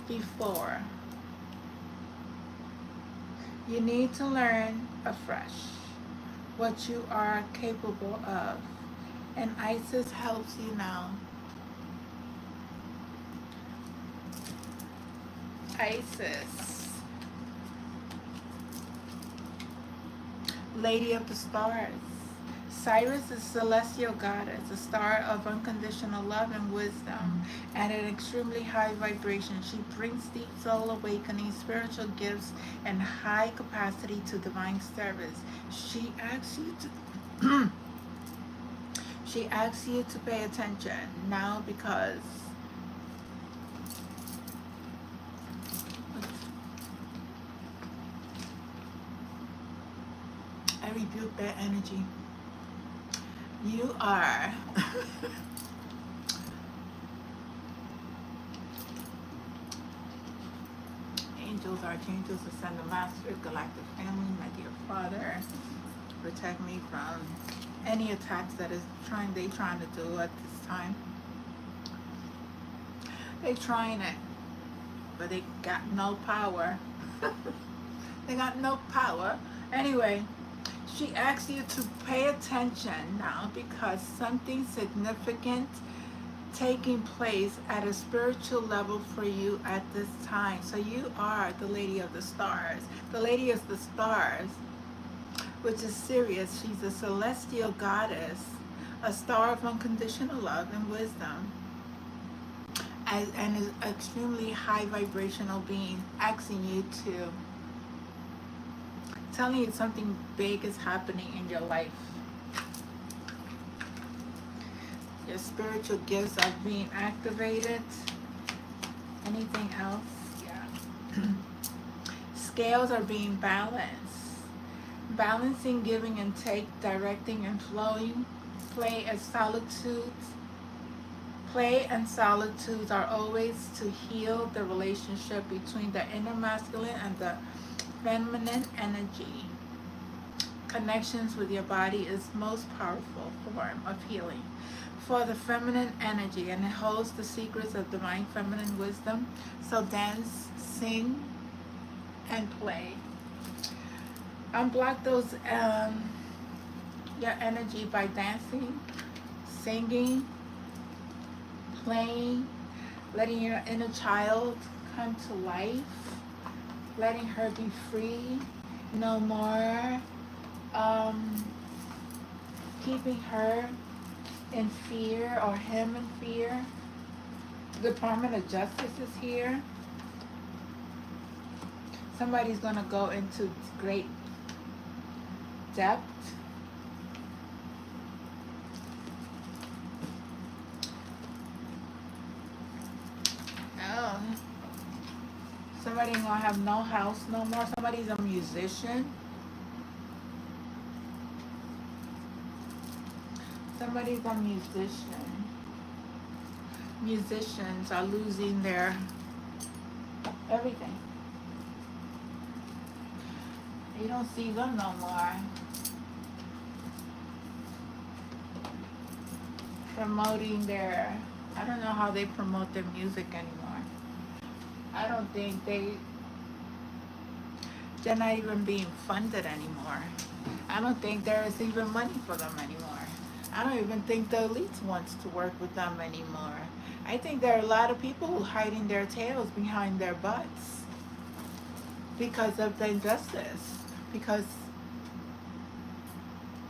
before. You need to learn afresh what you are capable of, and Isis helps you now. Isis, Lady of the Stars. Cyrus is celestial goddess, a star of unconditional love and wisdom, at an extremely high vibration. She brings deep soul awakening, spiritual gifts, and high capacity to divine service. She asks you to pay attention now, because I rebuke that energy. You are angels, archangels, ascended masters, galactic family, my dear Father, protect me from any attacks that they trying to do at this time. They trying it, but they got no power. They got no power. Anyway, she asks you to pay attention now because something significant taking place at a spiritual level for you at this time. So you are the Lady of the Stars. The Lady of the Stars, which is Sirius. She's a celestial goddess, a star of unconditional love and wisdom, and is extremely high vibrational being, asking you to, telling you something big is happening in your life. Your spiritual gifts are being activated. Anything else? Yeah. Scales are being balanced. Balancing, giving and take, directing and flowing. Play and solitudes are always to heal the relationship between the inner masculine and the feminine energy. Connections with your body is most powerful form of healing for the feminine energy, and it holds the secrets of divine feminine wisdom. So dance, sing, and play. Unblock those your energy by dancing, singing, playing, letting your inner child come to life, letting her be free, no more keeping her in fear or him in fear. The Department of Justice is here. Somebody's going to go into great depth. Oh. Somebody's going to have no house no more. Somebody's a musician. Somebody's a musician. Musicians are losing their everything. You don't see them no more. Promoting their, I don't know how they promote their music anymore. I don't think they're not even being funded anymore. I don't think there is even money for them anymore. I don't even think the elite wants to work with them anymore. I think there are a lot of people who hiding their tails behind their butts because of the injustice, because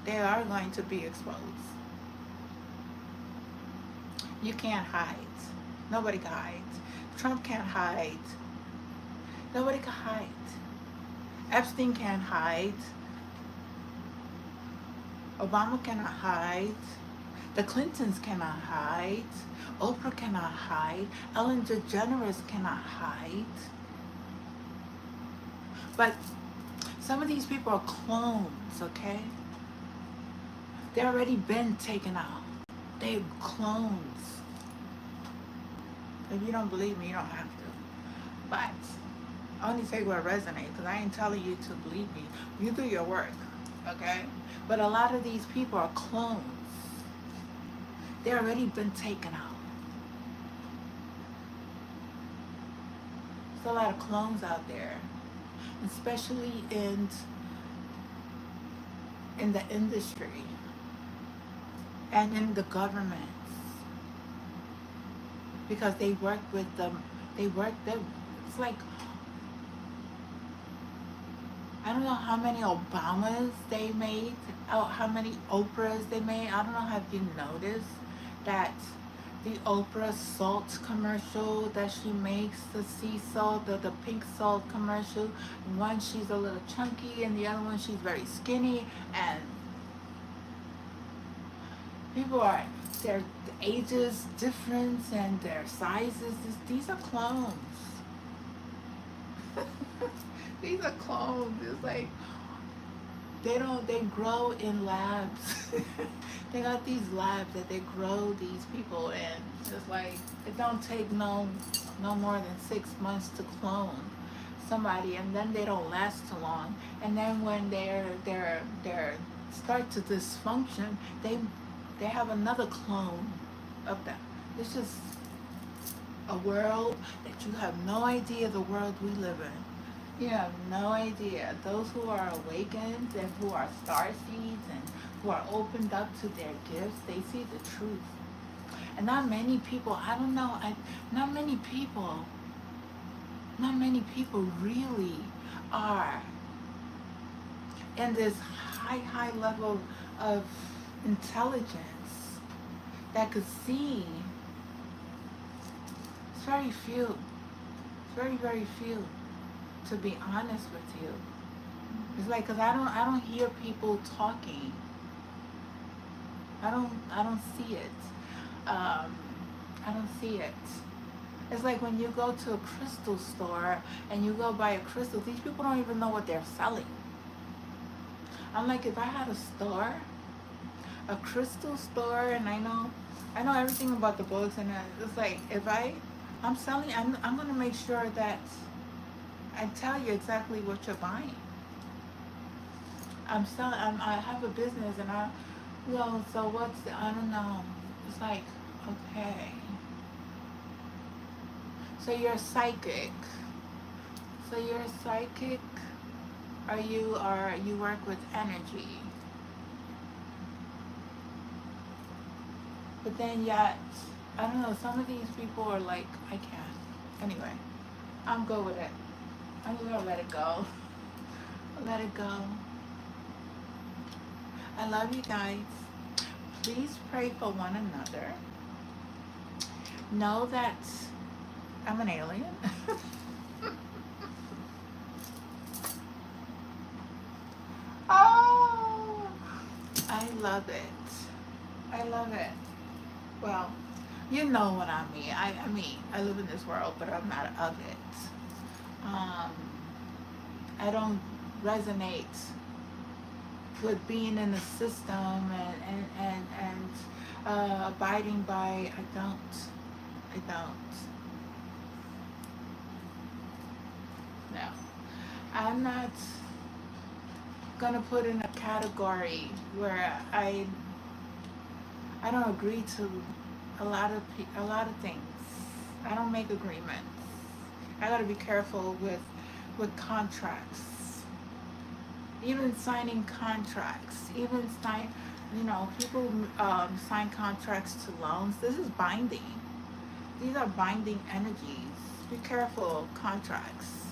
they are going to be exposed. You can't hide. Nobody can hide. Trump can't hide. Nobody can hide. Epstein can't hide. Obama cannot hide. The Clintons cannot hide. Oprah cannot hide. Ellen DeGeneres cannot hide. But some of these people are clones, okay? They've already been taken out. They're clones. If you don't believe me, you don't have to. But I only say what resonates, because I ain't telling you to believe me. You do your work, okay? But a lot of these people are clones. They've already been taken out. There's a lot of clones out there, especially in the industry and in the governments, because they work with them. It's like, I don't know how many Obamas they made, how many Oprahs they made. I don't know, have you noticed that the Oprah salt commercial that she makes, the sea salt, the pink salt commercial, one she's a little chunky and the other one she's very skinny, and people are, their ages difference and their sizes, these are clones. These are clones. It's like they grow in labs. They got these labs that they grow these people in. It's like it don't take no more than 6 months to clone somebody, and then they don't last too long. And then when they're start to dysfunction, they have another clone of them. It's just a world that you have no idea the world we live in. You have no idea. Those who are awakened and who are star seeds and who are opened up to their gifts, they see the truth. And not many people, I don't know, not many people, not many people really are in this high level of intelligence that could see. It's very few. It's very few, to be honest with you. It's like, cause I don't hear people talking. I don't see it. I don't see it. It's like when you go to a crystal store and you go buy a crystal, these people don't even know what they're selling. I'm like, if I had a store, a crystal store, and I know everything about the books, and it's like, if I'm selling, I'm gonna make sure that I tell you exactly what you're buying. I'm selling. I have a business, and so what's I don't know. It's like, okay. So you're psychic. So you're psychic, or you work with energy. But then yet, I don't know, some of these people are like, I can't. Anyway, I'm good with it. I'm gonna let it go. Let it go. I love you guys. Please pray for one another. Know that I'm an alien. Oh, I love it. I love it. Well, you know what I mean. I mean, I live in this world, but I'm not of it. I don't resonate with being in the system and abiding by. I don't. No. I'm not gonna put in a category where I don't agree to a lot of things. I don't make agreements. I gotta be careful with contracts. Even signing contracts. Even people sign contracts to loans. This is binding. These are binding energies. Be careful of contracts.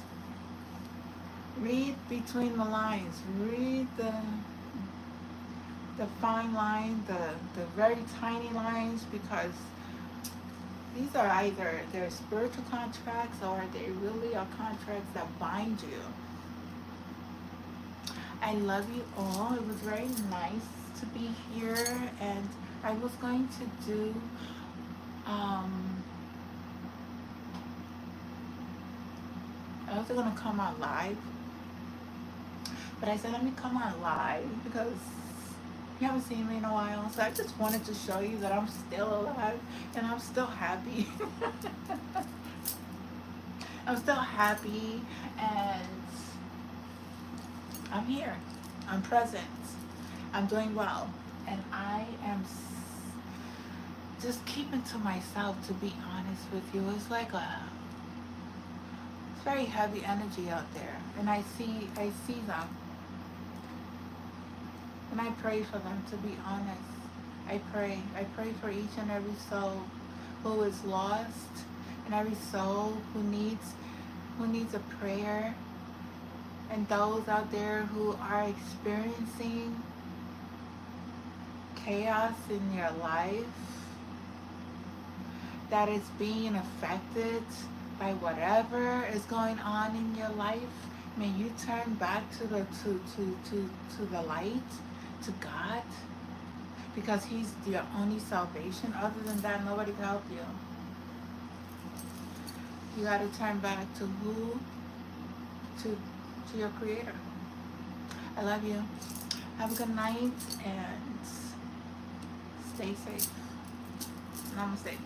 Read between the lines. Read the fine line, the very tiny lines, because these are either they're spiritual contracts or they really are contracts that bind you. I love you all. It was very nice to be here, and I was going to do I was going to come on live, but I said let me come on live because you haven't seen me in a while, so I just wanted to show you that I'm still alive and I'm still happy. I'm still happy, and I'm here. I'm present. I'm doing well, and I am just keeping to myself, to be honest with you. It's like it's very heavy energy out there, and I see them. And I pray for them, to be honest. I pray for each and every soul who is lost, and every soul who needs a prayer, and those out there who are experiencing chaos in your life, that is being affected by whatever is going on in your life. May you turn back to the light, to God, because He's your only salvation. Other than that, nobody can help you. You got to turn back to who? To your Creator. I love you. Have a good night and stay safe. Namaste.